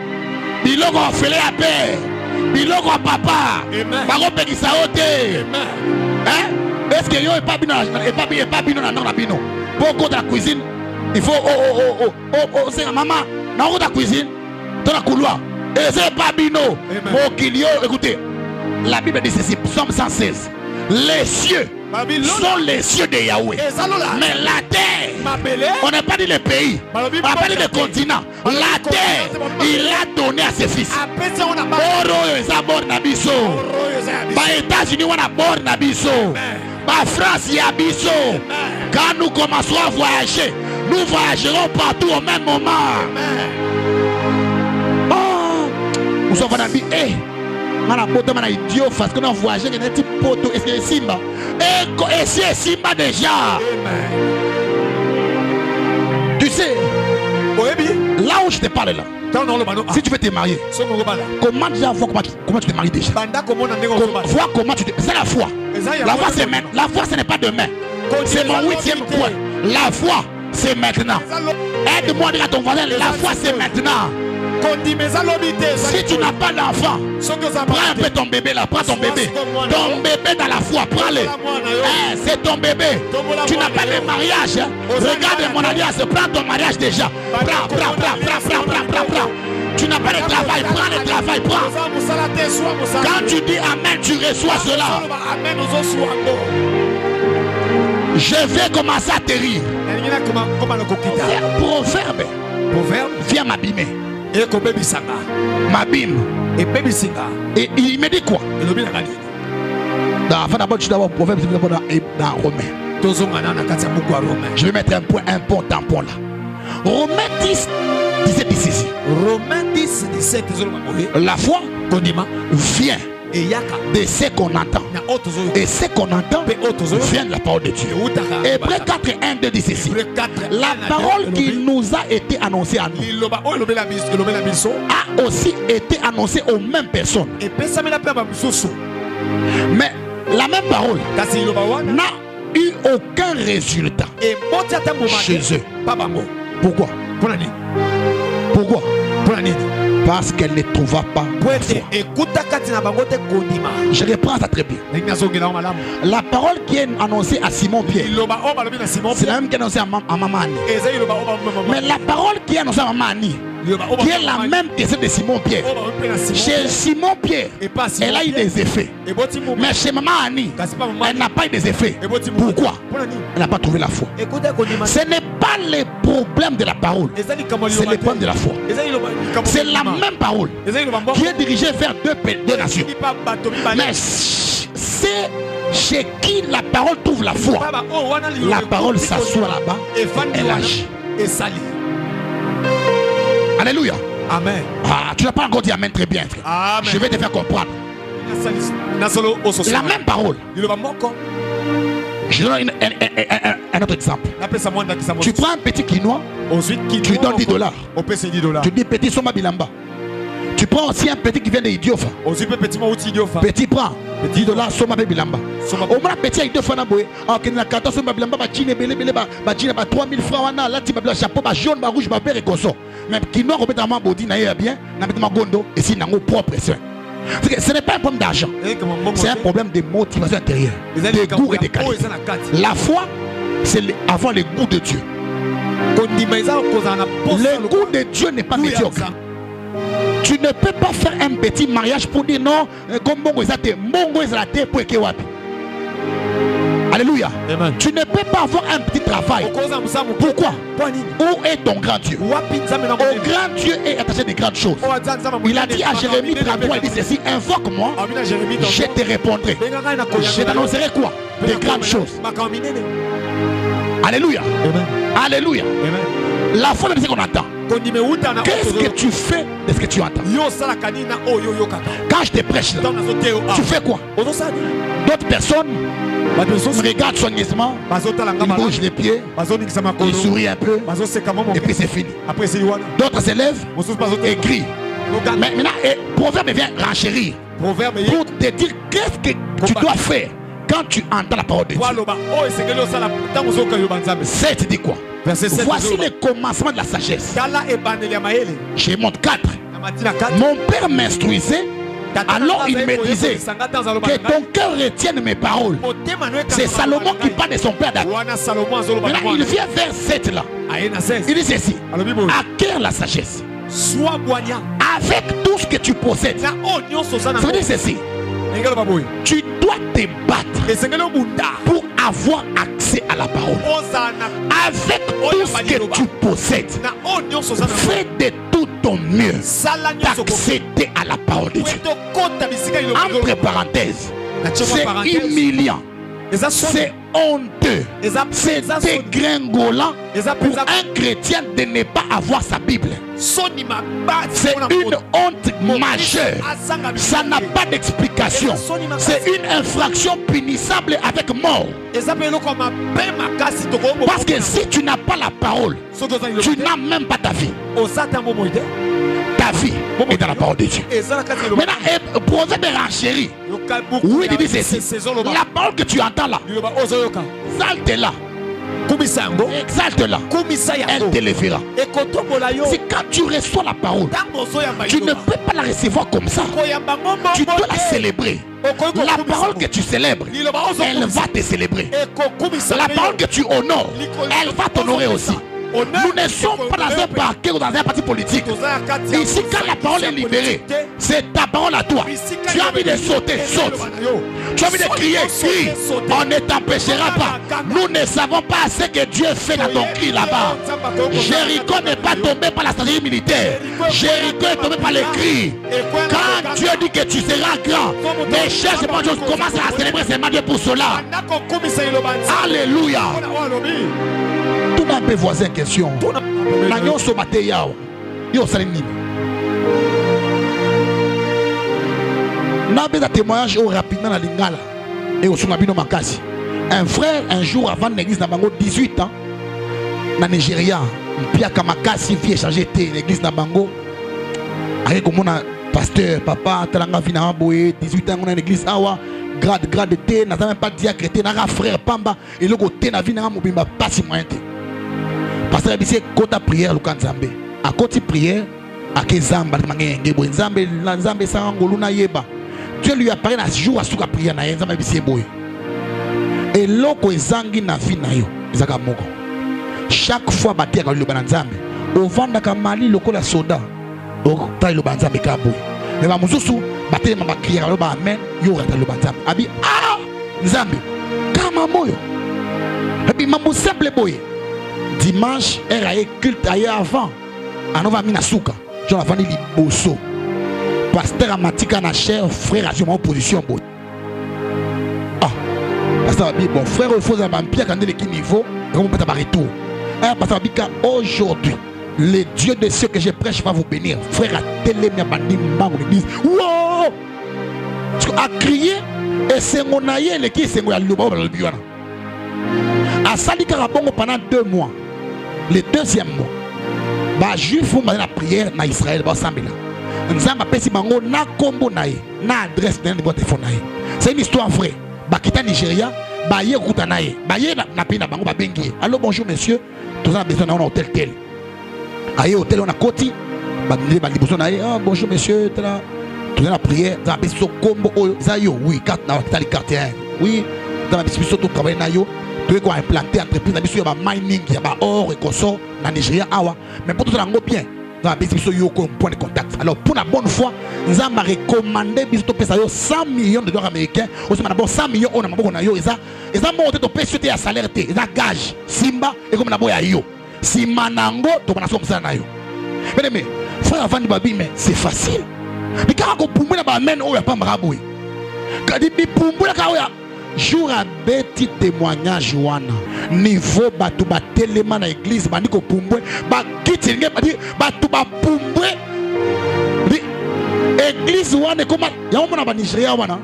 Biloko ofele ya père. Biloko papa. Bango pekisa ote. Hein? Est-ce que yo est pas bino et pas bino na na bino. Pour de la cuisine, il faut c'est maman, dans la cuisine, dans la couloir. Et c'est pas bino. Écoutez, la Bible dit ceci, Psaume 116. Les cieux sont les cieux de Yahweh. Mais la terre, on n'a pas dit le pays, on n'a pas dit le continent. La terre, il a donné à ses fils. Les États-Unis, on a bord Nabiso. La France, il y a Biso. Quand nous commencerons à voyager, nous voyagerons partout au même moment. Nous sommes en vie. On a poto, on a idiot, parce qu'on a voyagé, on a dit poto, est-ce que c'est Simba? Et c'est Simba déjà. Tu sais, là où je te parle là, si tu veux te marier, comment déjà voir comment tu te maries déjà? Voir comment tu te... C'est la foi. La foi c'est maintenant. La foi ce n'est pas demain. C'est mon 8e point. La foi c'est maintenant. Aide-moi à dire à ton voisin, la foi c'est maintenant. Si tu n'as pas d'enfant, prends un peu ton bébé là, prends ton bébé. Ton bébé dans la foi, prends-le. C'est ton bébé. Tu n'as pas de mariage. Regarde mon alliance, prends ton mariage déjà. Prends. Tu n'as pas de travail, prends le travail, prends. Quand tu dis Amen, tu reçois cela. Je vais commencer à te rire. Proverbe viens m'abîmer. M'abîme. Et il me dit quoi? D'abord, tu dois avoir proverbe dans Romains. Je vais mettre un tampon là. Romains 10, 17 ici. Romains 10, 17. La foi vient de ce qu'on entend. Et ce qu'on entend vient de la parole de Dieu. Hébreux 4, 1, 2 dit ceci. La parole qui nous a été annoncée à nous a aussi été annoncée aux mêmes personnes. Mais la même parole n'a eu aucun résultat chez eux. Pourquoi? Parce qu'elle ne trouva pas foi. Je reprends ça très bien. La parole qui est annoncée à Simon-Pierre, c'est la même qui est annoncée à Mamani. Mais la parole qui est annoncée à Mamani, qui est la même que celle de Simon-Pierre, chez Simon-Pierre, elle a eu des effets. Mais chez Maman Annie, elle n'a pas eu des effets. Pourquoi? Elle n'a pas trouvé la foi. Ce n'est pas le problème de la parole, c'est le problème de la foi. C'est la même parole qui est dirigée vers deux nations. Mais c'est chez qui la parole trouve la foi. La parole s'assoit là-bas, elle agit. Alléluia. Amen. Ah, tu n'as pas encore dit Amen très bien. Amen. Je vais te faire comprendre. La même parole. Je donne un autre exemple. Tu prends un petit quinoa, tu lui donnes $10. Tu dis petit soma bilamba. Tu prends aussi un petit qui vient de Idiofa. Petit prend $10 soma bilamba. Au moins petit Idiofa na boye. Ah que na 14 soma bilamba ba chine belé ba 3000 francs wana là tu ba chapeau ba jaune ba rouge ba vert et gosso. Même quinoa ko beta ma body na ye bien, na beta ma gondo et si nango propre soin. Ce n'est pas un problème d'argent, c'est un problème de motivation intérieure, de goût et de qualité. La foi, c'est avoir le goût de Dieu. Le goût de Dieu n'est pas médiocre. Tu ne peux pas faire un petit mariage pour dire non, comme Mongo Ezate pour Ekewapi. Alléluia. Amen. Tu ne peux pas avoir un petit travail. Pourquoi? Où est ton grand Dieu? Au grand Dieu est attaché des grandes choses. Il a dit à Jérémie 33, il dit ceci: invoque-moi, je te répondrai. Je t'annoncerai quoi? Des grandes choses. Alléluia. Amen. Alléluia. Amen. La foi, c'est ce qu'on attend. Qu'est-ce que tu fais de ce que tu entends? Quand je te prêche là, tu fais quoi? D'autres personnes me regardent soigneusement, ils bougent les pieds, ils sourient un peu, et puis c'est fini. D'autres se lèvent et crient. Mais maintenant, Proverbe vient renchérir pour te dire qu'est-ce que tu dois faire quand tu entends la parole de Dieu. C'est dit quoi? Voici le commencement de la sagesse. Je montre 4. Mon père m'instruisait, alors il me disait que ton cœur retienne mes paroles. C'est Salomon qui parle de son père David. Maintenant il vient vers 7 là. Il dit ceci: acquiert la sagesse avec tout ce que tu possèdes. Ça veut dire ceci: tu dois te battre pour avoir accès à la parole. Avec tout ce que tu possèdes, fais de tout ton mieux d'accéder à la parole de Dieu. Entre parenthèses, c'est humiliant, c'est honteux, c'est dégringolant pour un chrétien de ne pas avoir sa Bible. C'est une honte majeure. Ça n'a pas d'explication. C'est une infraction punissable avec mort. Parce que si tu n'as pas la parole, tu n'as même pas ta vie. Ta vie est dans la parole de Dieu. Maintenant, Proverbe renchérit. Oui, il dit ceci: la parole que tu entends là, exalte-la. Exalte-la, elle t'élèvera. C'est quand tu reçois la parole, tu ne peux pas la recevoir comme ça. Tu dois la célébrer. La parole que tu célèbres, elle va te célébrer. La parole que tu honores, elle va t'honorer aussi. Nous ne sommes pas dans un parquet ou dans un parti politique. Ici, quand la parole est libérée, c'est ta parole à toi. Tu as envie de sauter, saute. Tu as envie de crier, crie. On ne t'empêchera pas. Nous ne savons pas ce que Dieu fait dans ton cri là-bas. Jéricho n'est pas tombé par la stratégie militaire. Jéricho est tombé par les cris. Quand Dieu dit que tu seras grand, ne cherche pas de choses, commence à célébrer seulement Dieu pour cela. Alléluia. Tout le monde voisin question. Nanyo somate yao. Yo salimini. N'a témoignage rapidement dans l'ingala et au Sungabino Makasi. Un frère un jour avant l'église Nabango 18 ans na Nigeria, Pia Kamakasi vient changer l'église Nabango. Avec comme un pasteur papa talanga vina boye 18 ans on a l'église awa grade T n'a même pas diacre T na frère Pamba et le côté na vina mobimba pas si moyen. Pasteur Abissé kota prière lukanzambe. A koti prière à Kezamba mangenge bo nzambe la nzambe sangolo na yeba. Dieu lui apparaît à ce jour à souka prière na nzambe Abissé boy. Et loko ezangi na vie na yo ezaka moko. Chaque fois batia ka loba nzambe, o vanda ka mali lokola soda. O ta loba nzambe ka boy. Mais ba mususu batia mama prière loba amen yo rata loba nzambe. Abi ah nzambe kama moyo. Abi mambo simple boy. Dimanche, elle a eu culte ailleurs avant. On va mis na souka. J'en ai vendu liboso. Pasteur Amatika na cher frère a en opposition. Ah, pasteur Abi, bon frère, il faut avoir un pierre quand il est niveau. Comment on peut avoir retour. Pasteur Abika aujourd'hui, le Dieu des cieux que je prêche va vous bénir. Frère, à télémia bandi mbango l'église. Wow! A crié et c'est mon aïe le qui c'est moi le baba le biwana. A sali karabongo pendant 2 mois. Le deuxième mois, bah juif ont la prière na Israël ba sambela. Nzamba pesi bango na kombo nae, na adresse de téléphone nae. C'est une histoire vraie. Bah kita Nigeria, bah yé kuta nae, bah yé na pays na bango ba bengi. Allô bonjour monsieur, tous en besoin dans un hôtel tel. Aïe hôtel on a côté, bah liboso nae, ah bonjour monsieur, tela. Tous en la prière, dans la so kombo zayo, oui, carte na tali carte oui, dans la biso tout travail na yo. Tu veux implanter entreprise na biso ya ba mining ya ba or et consort na Nigeria awa, mais pour tout ça bien. Dans la biso yo comme point de contact. Alors pour la bonne fois, nous avons recommandé biso to pesa yo 100 millions de dollars américains, aussi d'abord 100 millions on a maboko na yo eza monté to pesa te ya salaire te, eza gage, simba et comme na boya yo. Si manango to bana som sana yo. Mais frère avant de babi mais c'est facile. Mais quand on peut na ba men o ya pa maraboui. Quand dit pumbu ka o ya jour à petit témoignage wana niveau batu ba telema na église bandi ko pumbwe ba kitinge badi batu ba pumbwe église wana comme ya mona ba Nigeria wana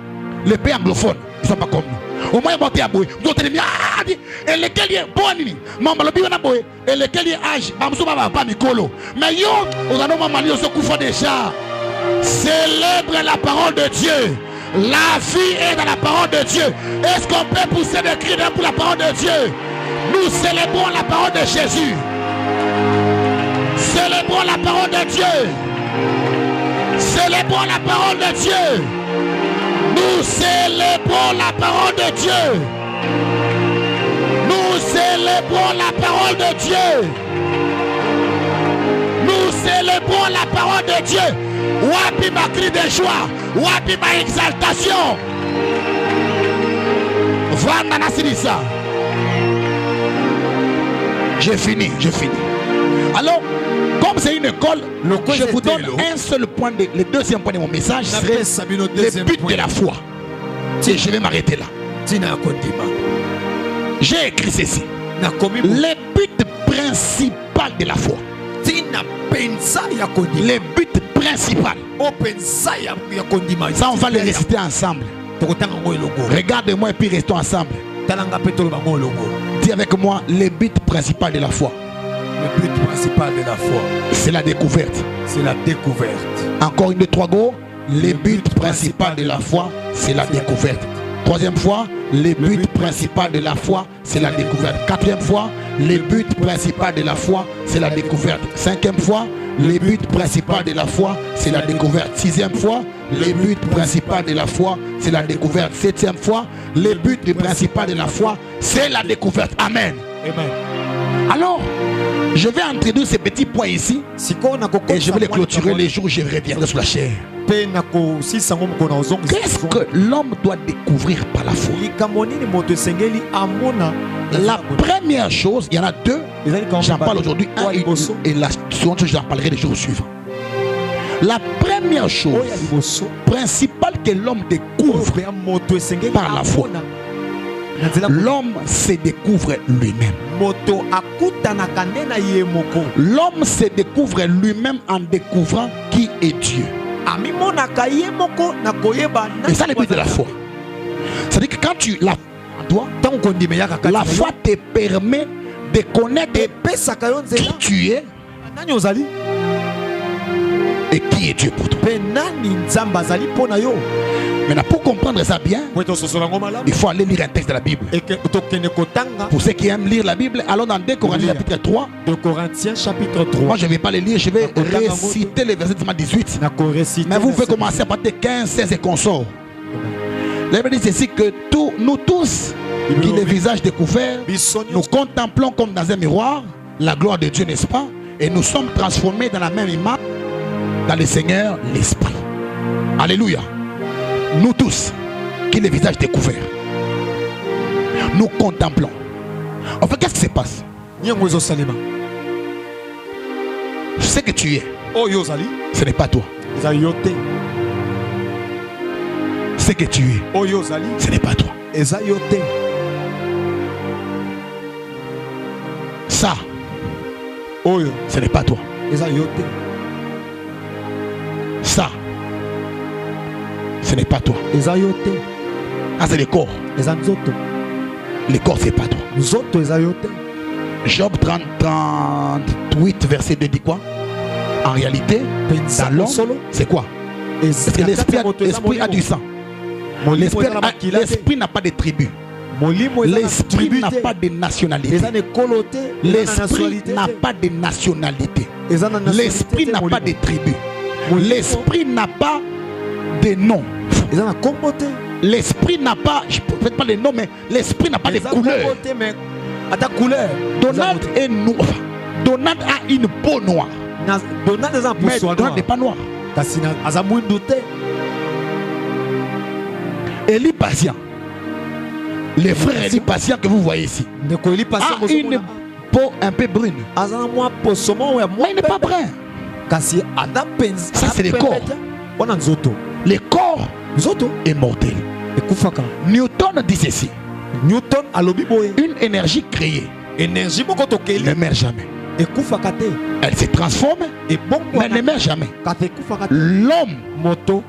les pays anglophones ils sont pas comme nous au moins boté à boy doté mi adi et lequel est bon nini mamba lobi wana boy et lequel est âge ba muso ba pa mikolo mais yo ozano mama li so kufa déjà célèbre la parole de Dieu. La vie est dans la parole de Dieu. Est-ce qu'on peut pousser des cris pour la parole de Dieu? Nous célébrons la parole de Jésus. Célébrons la parole de Dieu. Célébrons la parole de Dieu. Nous célébrons la parole de Dieu. Nous célébrons la parole de Dieu. Nous célébrons la parole de Dieu. Wapi ma cri de joie, wapi ma exaltation. Vanda Nasirissa. J'ai fini. Alors, comme c'est une école, je vous donne un seul point, le deuxième point de mon message, c'est le but de la foi. Et je vais m'arrêter là. J'ai écrit ceci. Le but principal de la foi. Le but principal. Ça, on va le réciter ensemble. Regarde-moi et puis restons ensemble. Dis avec moi le but principal de la foi. Le but principal de la foi, c'est la découverte. C'est la découverte. Encore une de trois go. Le but principal de la foi, c'est la découverte. Troisième fois, le but principal de la foi, c'est la découverte. Quatrième fois, le but principal de la foi, c'est la découverte. Cinquième fois, le but principal de la foi, c'est la découverte. Sixième fois, le but principal de la foi, c'est la découverte. Septième fois, le but principal de la foi, c'est la découverte. Amen. Amen. Alors, je vais introduire ces petits points ici et je vais les clôturer les jours où je reviendrai sur la chair. Qu'est-ce que l'homme doit découvrir par la foi? La première chose, il y en a deux, j'en parle aujourd'hui, et la seconde chose, j'en parlerai les jours suivants. La première chose principale que l'homme découvre par la foi, l'homme se découvre lui-même. L'homme se découvre lui-même en découvrant qui est Dieu. Et ça, le but de la foi. C'est-à-dire que quand tu la foi te permet de connaître qui tu es et qui est Dieu pour toi. Maintenant, pour comprendre ça bien, il faut aller lire un texte de la Bible. Pour ceux qui aiment lire la Bible, allons dans 2 Corinthiens chapitre 3. 2 Corinthiens chapitre 3. Moi, je ne vais pas les lire, je vais réciter les versets 18. Mais vous pouvez commencer à partir de 15, 16 et consorts. La Bible dit ceci que nous tous, qui les visages découverts, nous contemplons comme dans un miroir la gloire de Dieu, n'est-ce pas? Et nous sommes transformés dans la même image dans le Seigneur, l'Esprit. Alléluia. Nous tous, qui les visages découverts, nous contemplons. En fait, qu'est-ce qui se passe? Ce que tu es, ce n'est pas toi. Ce que tu es, ce n'est pas toi. Ça, Oyo. Ce n'est pas toi. Eza yote. Ça, ce n'est pas toi. Eza yote. Ah, c'est le corps. Eza nzoto. Le corps, c'est pas toi. Nzoto eza yote. Job 38, verset 2 dit quoi? En réalité, dans l'homme, c'est quoi? Parce que l'esprit a du sang. L'esprit n'a pas de tribu. L'esprit n'a pas de nationalité. L'esprit n'a pas de nationalité. L'esprit n'a pas de tribu. L'esprit n'a pas de nom. L'esprit n'a pas, je ne peux pas les noms, mais l'esprit n'a pas de couleur. Donald est noir. Donald a une peau noire. Mais Donald n'est pas noir. Élie patient. Le frère Élie patient que vous voyez ici a une peau un peu brune. Mais il n'est pas brun. Ça c'est le corps. Le corps est mortel. Newton dit ceci. Une énergie créée ne meurt jamais. Elle se transforme, mais elle ne meurt jamais. L'homme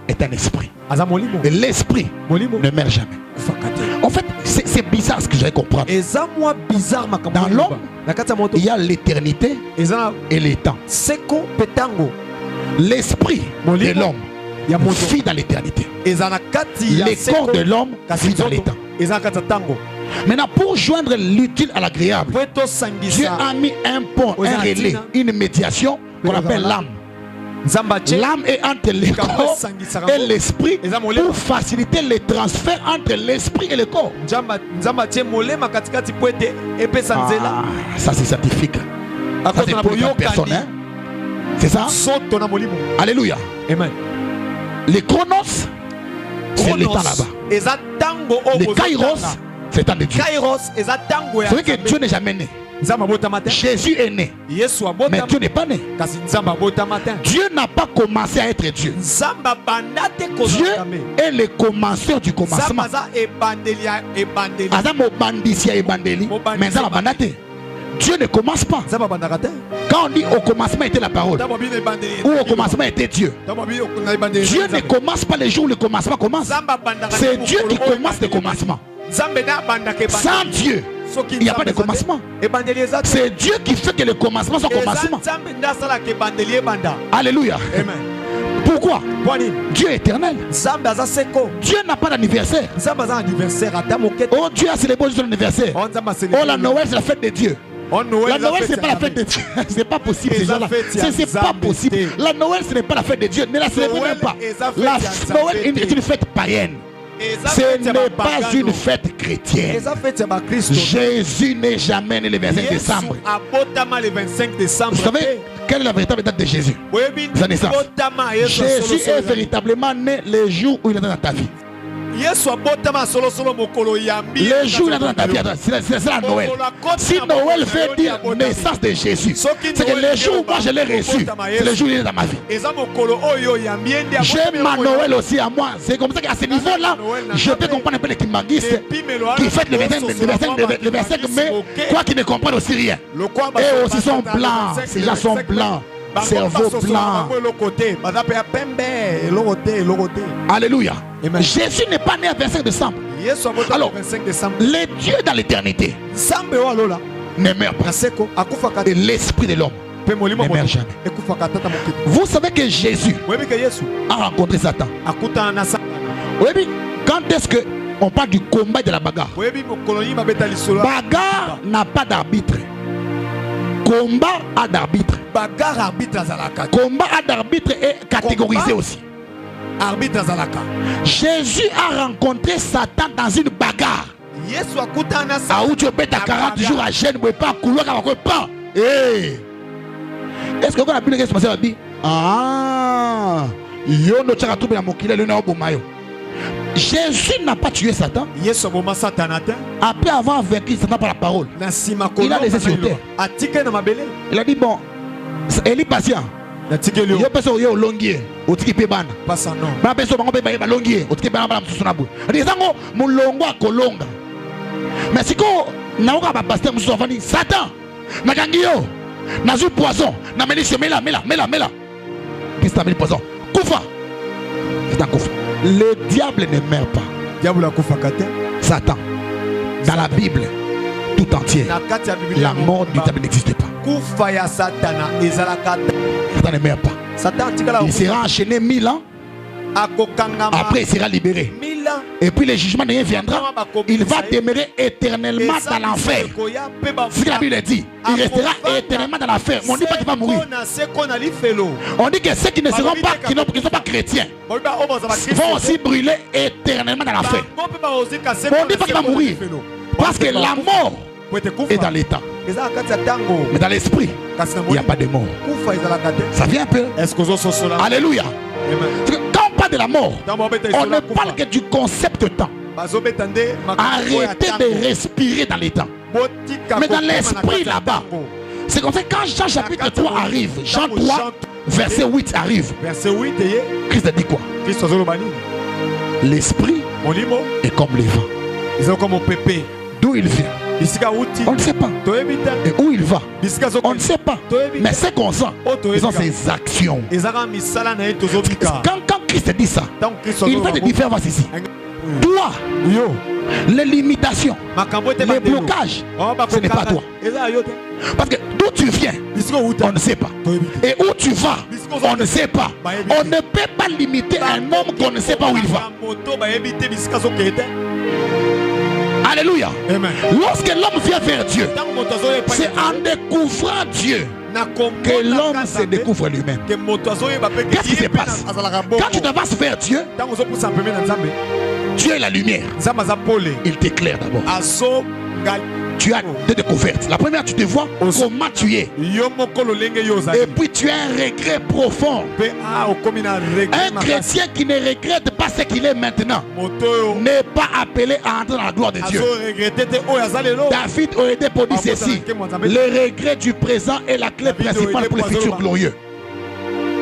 est un esprit. Et l'esprit ne meurt jamais. En fait, c'est bizarre ce que j'allais comprendre. Dans l'homme, il y a l'éternité et le temps. L'esprit de l'homme vit dans l'éternité. Le corps de l'homme vit dans le temps. Maintenant, pour joindre l'utile à l'agréable, Dieu a mis un pont, un relais, une médiation qu'on appelle l'âme. L'âme est entre le corps et l'esprit pour faciliter le transfert entre l'esprit et le corps. Ça c'est scientifique. Ça c'est pour une personne. Hein? C'est ça? Alléluia. Amen. Les chronos, c'est le temps là-bas. Les kairos, c'est le temps de Dieu. C'est vrai que Dieu n'est jamais né. Jésus est né, mais Dieu n'est pas né. Dieu n'a pas commencé à être Dieu. Dieu est le commenceur du commencement. Dieu ne commence pas. Quand on dit au commencement était la parole, ou au commencement était Dieu, Dieu ne commence pas les jours où le commencement commence. C'est Dieu qui commence le commencement. Sans Dieu, il n'y a pas de commencement. C'est Dieu qui fait que le commencement soit commencement. Alléluia. Pourquoi? Dieu est éternel. Dieu n'a pas d'anniversaire. Oh, Dieu a célébré son anniversaire. Oh, la Noël, c'est la fête de Dieu. La Noël, ce n'est pas la fête de Dieu. C'est pas possible, ces gens-là. C'est pas possible. La Noël, ce n'est pas la fête de Dieu. Ne la célébrez même pas. La Noël est une fête païenne. Ce n'est pas une fête chrétienne. Jésus n'est jamais né le 25 décembre. Vous savez quelle est la véritable date de Jésus? Sa naissance. Jésus est véritablement né le jour où il est dans ta vie. Le jour où il est dans ta vie, c'est la Noël. Si Noël veut dire naissance de Jésus, c'est que le jour où moi je l'ai reçu, c'est le jour où il est dans ma vie. J'ai ma Noël aussi à moi. C'est comme ça qu'à ce niveau-là, je peux comprendre un peu les kimbanguistes qui fêtent le 25 mai, quoi qu'ils ne comprennent aussi rien. Et aussi sont blancs, ces gens sont blancs. Cerveau blanc. Alléluia. Jésus n'est pas né le 25 décembre. Alors, les dieux dans l'éternité ne meurent pas. Et l'esprit de l'homme ne meurt jamais. Vous savez que Jésus a rencontré Satan. Oui, quand est-ce qu'on parle du combat et de la bagarre? Bagarre n'a pas d'arbitre. Combat a d'arbitre. Combat a d'arbitre est catégorisé aussi. Jésus a rencontré Satan dans une bagarre. Ah, où tu peux être 40 jours à chaîne, mais pas couloir, pas. Est-ce que vous avez pu le responsable dit ah, yo no tchaka tout bien mon kilo le na obomayo. Jésus n'a pas tué Satan. Après avoir vaincu Satan par la parole, il a laissé sur terre. Il a dit bon, Élie patient. Il a personne au longier, au tipi ban. Pas non. Pas personne au bébé longier, au tipi ban la msusunabu. Il dit zango mon longo a kolonga. Mais si ko na oka ba pasteur msusufani Satan, nakangio. Nazu poison. Nameni mela. Christ a mis le poison. Koufa. C'est un koufa. Le diable ne meurt pas. Diable a koufa kate. Satan. Dans la Bible tout entière, la mort du diable n'existe pas. Koufa ya Satana ezalaka. Satan ne meurt pas. Satan tikala. Il sera enchaîné 1000 ans. Après il sera libéré. Et puis le jugement de Dieu viendra. Il va demeurer éternellement dans l'enfer. C'est ce que la Bible dit. Il restera éternellement dans l'enfer. On ne dit pas qu'il va mourir. On dit que ceux qui ne seront pas, qui ne sont pas chrétiens, vont aussi brûler éternellement dans l'enfer. On ne dit pas qu'il va mourir. Parce que la mort est dans l'état. Mais dans l'esprit, il n'y a pas de mort. Ça vient un peu. Alléluia. Quand on parle de la mort, on ne parle que du concept de temps. Arrêtez de respirer dans les temps. Mais dans l'esprit là-bas, c'est comme ça que quand Jean chapitre 3 arrive, Jean 3 verset 8 arrive, Christ a dit quoi? L'esprit est comme les vents. D'où il vient, on ne sait pas. Et où il va, on ne sait pas. Mais c'est qu'on sent, ils ont ses actions. Quand Christ dit ça, il va te dire, faire voir ceci. Toi, les limitations, les blocages, ce n'est pas toi. Parce que d'où tu viens, on ne sait pas. Et où tu vas, on ne sait pas. On ne peut pas limiter un homme qu'on ne sait pas où il va. Alléluia. Lorsque l'homme vient vers Dieu, c'est en découvrant Dieu que l'homme se découvre lui-même. Qu'est-ce qui se passe? Quand tu t'avances vers Dieu, Dieu est la lumière. Il t'éclaire d'abord. Tu as deux découvertes. La première, tu te vois comment tu es. Et puis tu as un regret profond. Un chrétien qui ne regrette pas ce qu'il est maintenant n'est pas appelé à entrer dans la gloire de Dieu. David aurait été pour dire ceci: le regret du présent est la clé principale pour le futur glorieux.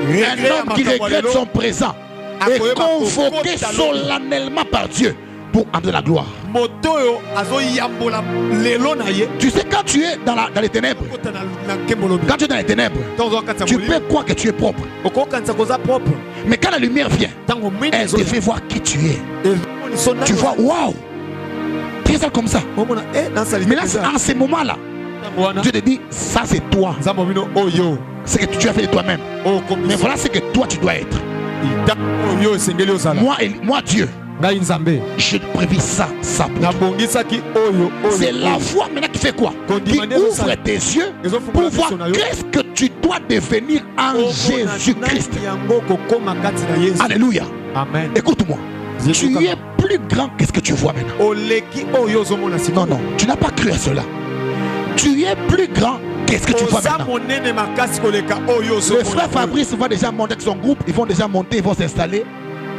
Un homme qui regrette son présent est convoqué solennellement par Dieu pour entrer dans la gloire. Tu sais, quand tu es dans les ténèbres, quand tu es dans les ténèbres, tu peux croire que tu es propre. Mais quand la lumière vient, elle te fait voir qui tu es. Tu vois, waouh, tu es ça comme ça. Mais là, en ce moment-là, Dieu te dit, ça c'est toi. C'est que tu as fait de toi-même. Mais voilà ce que toi tu dois être. Moi Dieu, je prévis ça pour toi. C'est la foi maintenant qui fait quoi? Qui ouvre tes yeux pour voir qu'est-ce que tu dois devenir en Jésus-Christ. Alléluia. Amen. Écoute-moi. Tu es plus grand que ce que tu vois maintenant. Non, tu n'as pas cru à cela. Tu es plus grand qu'est-ce que tu vois maintenant. Le frère Fabrice va déjà monter avec son groupe. Ils vont déjà monter, ils vont s'installer.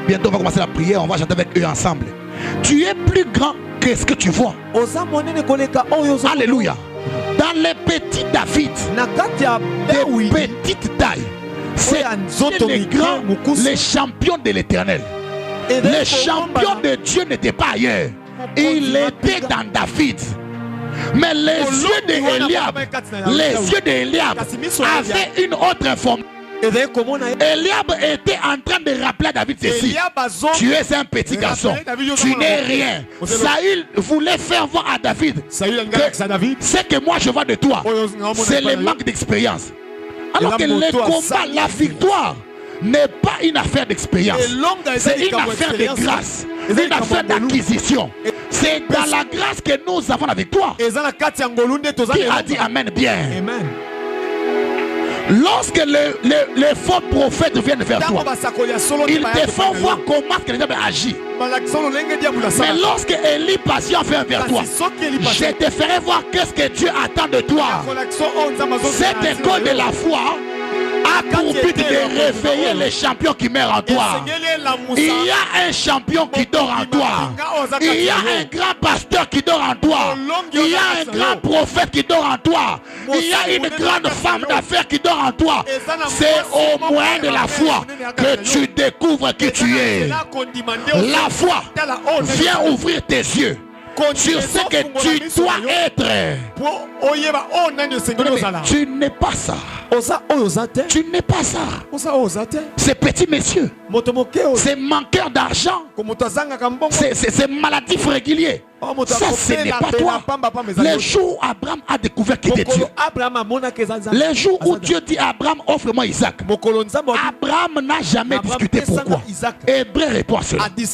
Bientôt on va commencer la prière. On va chanter avec eux ensemble. Tu es plus grand que ce que tu vois. Alléluia. Dans les petits David, des petites tailles, c'est les grands, les champions de l'éternel. Les champions de Dieu n'étaient pas ailleurs. Il était dans David. Mais les yeux d'Eliab avaient une autre information. Eliab était en train de rappeler à David ceci: tu es un petit garçon, tu n'es rien. Saül voulait faire voir à David que ce que moi je vois de toi, c'est le manque d'expérience. Alors que le combat, la victoire n'est pas une affaire d'expérience, c'est une affaire de grâce, une affaire d'acquisition. C'est dans la grâce que nous avons la victoire. Qui a dit Amen bien? Lorsque les faux prophètes viennent vers toi, ils te font voir comment que le diable agit. Mais lorsque Élie patient vient vers toi, je te ferai voir qu'est-ce que Dieu attend de toi. Cette école de la foi a pour but de réveiller les champions qui meurent en toi. Il y a un champion qui dort en toi. Il y a un grand pasteur qui dort en toi. Il y a un grand prophète qui dort en toi. Il y a une grande femme d'affaires qui dort en toi. C'est au moyen de la foi que tu découvres qui tu es. La foi vient ouvrir tes yeux sur ce que tu dois être. Tu n'es pas ça. Tu n'es pas ça. Ces petits messieurs, ces manqueurs d'argent, ces maladies réguliers, ça ce n'est pas toi. Les jours où Abraham a découvert qu'il était Dieu, les jours où Dieu dit à Abraham, offre-moi Isaac, Abraham n'a jamais discuté pourquoi. Hébreu répond à cela. Il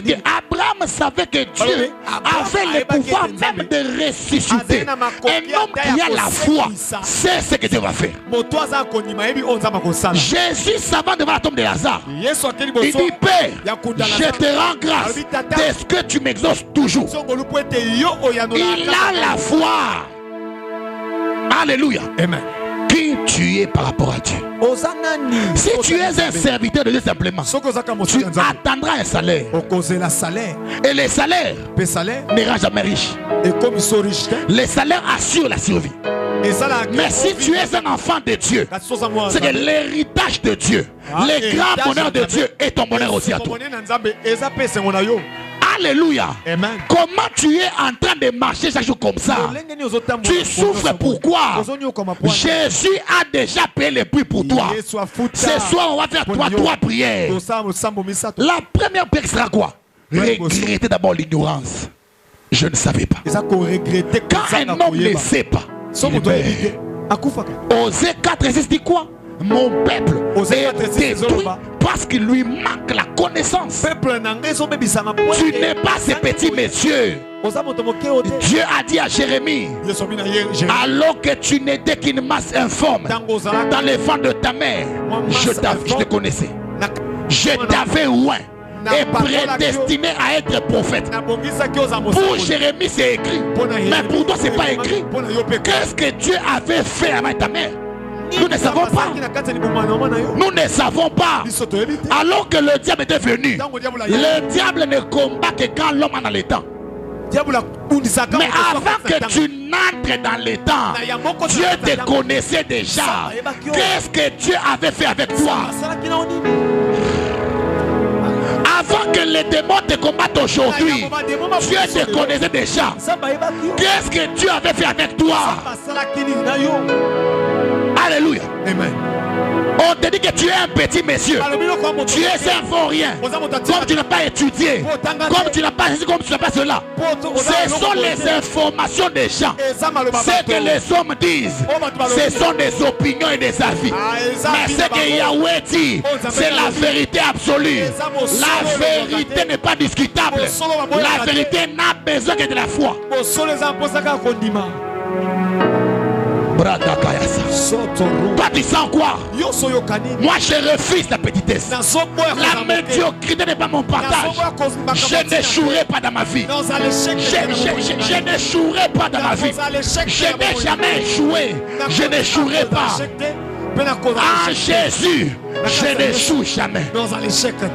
dit qu'Abraham savait que Dieu avait le pouvoir même de ressusciter. Un homme qui a la foi, c'est ce que Dieu va faire. Jésus s'avance devant la tombe de Lazare. Il dit, Père, je te rends grâce de ce que tu m'exauces toujours. Il a la foi. Alléluia. Amen. Qui tu es par rapport à Dieu. Si tu es un serviteur de Dieu simplement, tu attendras un salaire. Et le salaire ne rend jamais riche. Le salaire assure la survie. Mais si tu es un enfant de Dieu, c'est que l'héritage de Dieu, le grand bonheur de Dieu est ton bonheur aussi à toi. Alléluia. Amen. Comment tu es en train de marcher chaque jour comme ça? Tu souffres pourquoi? Jésus a déjà payé le prix pour toi. Ce soir, on va faire trois prières. La première prière sera quoi? Regretter d'abord l'ignorance. Je ne savais pas. Quand un homme ne sait pas, Osée 4:6 dit quoi? Mon peuple est détruit parce qu'il lui manque la connaissance. Tu n'es pas ce petit monsieur. Dieu a dit à Jérémie, alors que tu n'étais qu'une masse informe dans les ventres de ta mère, je te connaissais. Je t'avais oint et prédestiné à être prophète. Pour Jérémie c'est écrit, mais pour toi c'est pas écrit. Qu'est-ce que Dieu avait fait avec ta mère? Nous ne savons pas. Nous ne savons pas. Alors que le diable était venu, le diable ne combat que quand l'homme est dans les temps. Mais avant que tu n'entres dans les temps, Dieu te connaissait déjà. Qu'est-ce que Dieu avait fait avec toi? Avant que les démons te combattent aujourd'hui, Dieu te connaissait déjà. Qu'est-ce que Dieu avait fait avec toi? Alléluia. Amen. On te dit que tu es un petit monsieur. Tu es un faux rien. Comme tu n'as pas étudié, comme tu n'as pas ceci, comme tu n'as pas cela. Ce sont les informations des gens. Ce que les hommes disent, ce sont des opinions et des avis. Mais ce que Yahweh dit, c'est la vérité absolue. La vérité n'est pas discutable. La vérité n'a besoin que de la foi. Toi tu sens quoi? Moi je refuse la petitesse. La médiocrité n'est pas mon partage. Je n'échouerai pas dans ma vie. Je n'échouerai pas dans ma vie. Je n'ai jamais échoué. Je n'échouerai pas. En Jésus, je n'échoue jamais.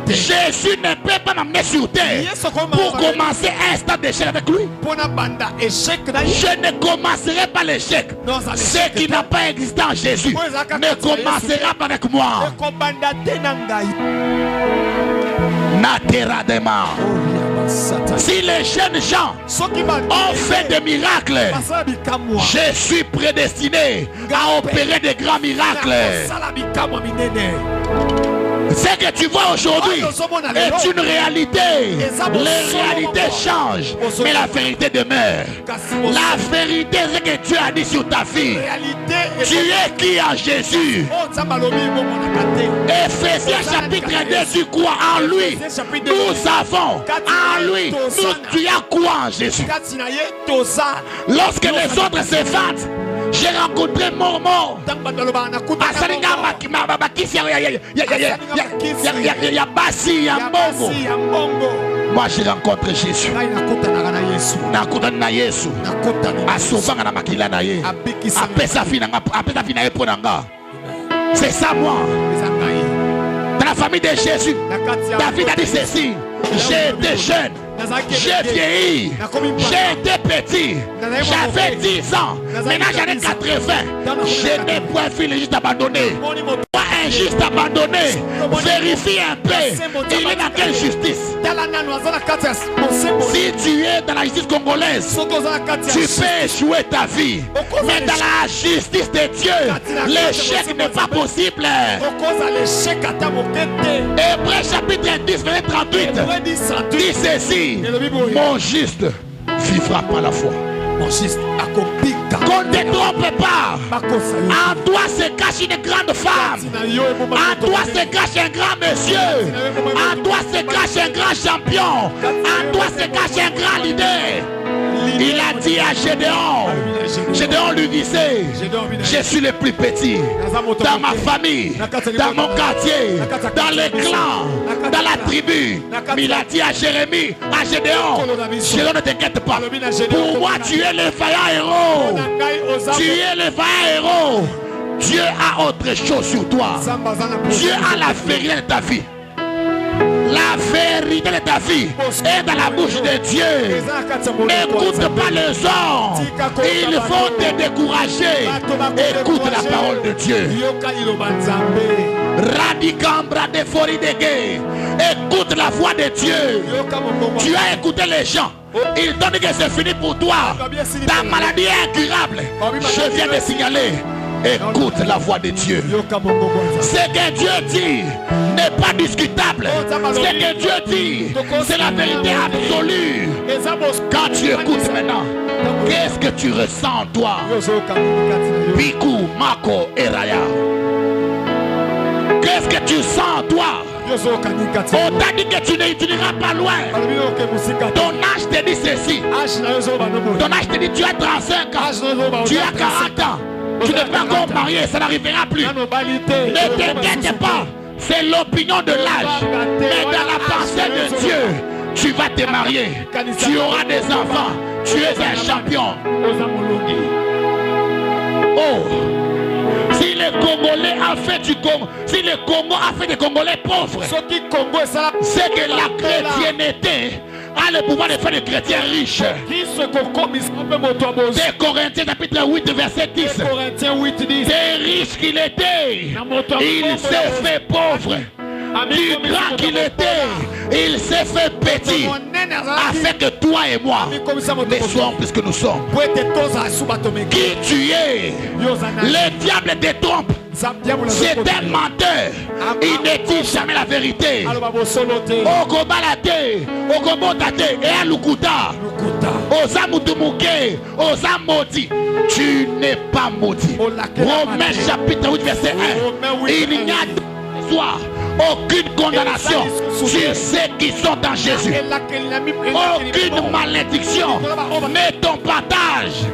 Jésus ne peut pas m'amener sur terre pour commencer un stade d'échec avec lui. Je ne commencerai pas l'échec. Ce qui n'a pas existé en Jésus ne commencera pas avec moi. Nateradema. Si les jeunes gens ont fait des miracles, je suis prédestiné à opérer des grands miracles. Ce que tu vois aujourd'hui est une réalité. Les réalités changent, mais la vérité demeure. La vérité, c'est que Dieu a dit sur ta vie. Tu es qui en Jésus? Ephésiens chapitre 2, tu crois en lui. Nous avons en lui. Tu as quoi en Jésus? Lorsque les autres se vantent, j'ai rencontré Mormon. Il y a Bassi, il y a Mbongo. Moi j'ai rencontré Jésus. C'est ça moi. Dans la famille de Jésus, David a dit ceci. J'étais jeune j'ai vieilli, j'ai été petit, j'avais 10 ans, maintenant j'en ai 80, je n'ai point fini juste abandonné. Toi injuste abandonné, vérifie un peu, il est dans quelle justice? Si tu es dans la justice congolaise, tu peux échouer ta vie, mais dans la justice de Dieu, l'échec n'est pas possible. Hébreux chapitre 10, verset 38 dit ceci: mon juste vivra par la foi. Qu'on ne te trompe pas. En toi se cache une grande femme. En toi se cache un grand monsieur. En toi se cache un grand champion. En toi se cache un grand leader. Il a dit à Gédéon, Gédéon lui disait, je suis le plus petit dans ma famille, dans mon quartier, dans les clans, dans la tribu. Mais il a dit à Jérémie, à Gédéon, Gédéon, ne t'inquiète pas, pour moi tu es le vaillant héros. Tu es le vaillant héros. Dieu a autre chose sur toi. Dieu a la vérité de ta vie. La vérité de ta vie est dans la bouche de Dieu. N'écoute pas les hommes. Ils vont te décourager. Écoute la parole de Dieu. Radicambra de Foridege. Écoute la voix de Dieu. Tu as écouté les gens. Ils t'ont dit que c'est fini pour toi. Ta maladie est incurable. Je viens de signaler. Écoute la voix de Dieu. Ce que Dieu dit n'est pas discutable. Ce que Dieu dit, c'est la vérité absolue. Quand tu écoutes maintenant, qu'est-ce que tu ressens en toi? Biku, Mako et Raya. Qu'est-ce que tu sens en toi? On t'a dit que tu n'iras pas loin. Ton âge te dit ceci. Ton âge te dit tu as 35 ans. Tu as 40 ans. Tu n'es pas encore marié, ça n'arrivera plus. Ne t'inquiète pas, c'est l'opinion de l'âge. Mais dans la pensée de Dieu, tu vas te marier. Tu auras des enfants. Tu es un champion. Oh, si le Congolais a fait du Congo, si le Congo a fait des Congolais pauvres, c'est que la chrétienté a le pouvoir de faire des chrétiens riches. Des Corinthiens chapitre 8 verset 10. Des riches qu'il était, il s'est fait pauvre. Du grand qu'il était, il s'est fait petit, afin que toi et moi ne soyons plus que nous sommes. Qui tu es? Le diable te trompe. C'est un menteur. Il ne dit jamais la vérité. Okobalate, Okobotate et Alukuta. Osamutumuke, Osamoti. Tu n'es pas maudit. Romains chapitre 8 verset 1. Il n'y a soir aucune condamnation sur ceux qui sont en Jésus. Aucune malédiction n'est ton partage.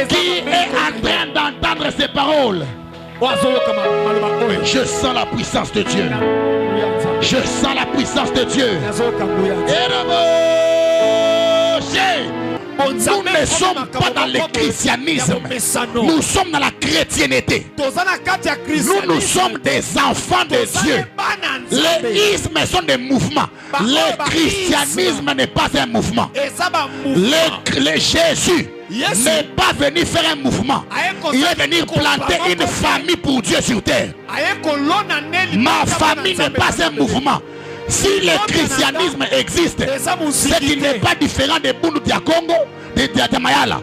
Qui est en train d'entendre ces paroles? Je sens la puissance de Dieu. Je sens la puissance de Dieu. Nous ne sommes pas dans le christianisme. Nous sommes dans la chrétienté. Nous sommes des enfants de Dieu. Les ismes sont des mouvements. Le christianisme n'est pas un mouvement. Le Jésus n'est pas venu faire un mouvement. Il est venu planter une famille pour Dieu sur terre. Ma famille n'est pas un mouvement. Si le christianisme existe, c'est qu'il n'est pas différent de Bundu Dia Congo, de Mayala.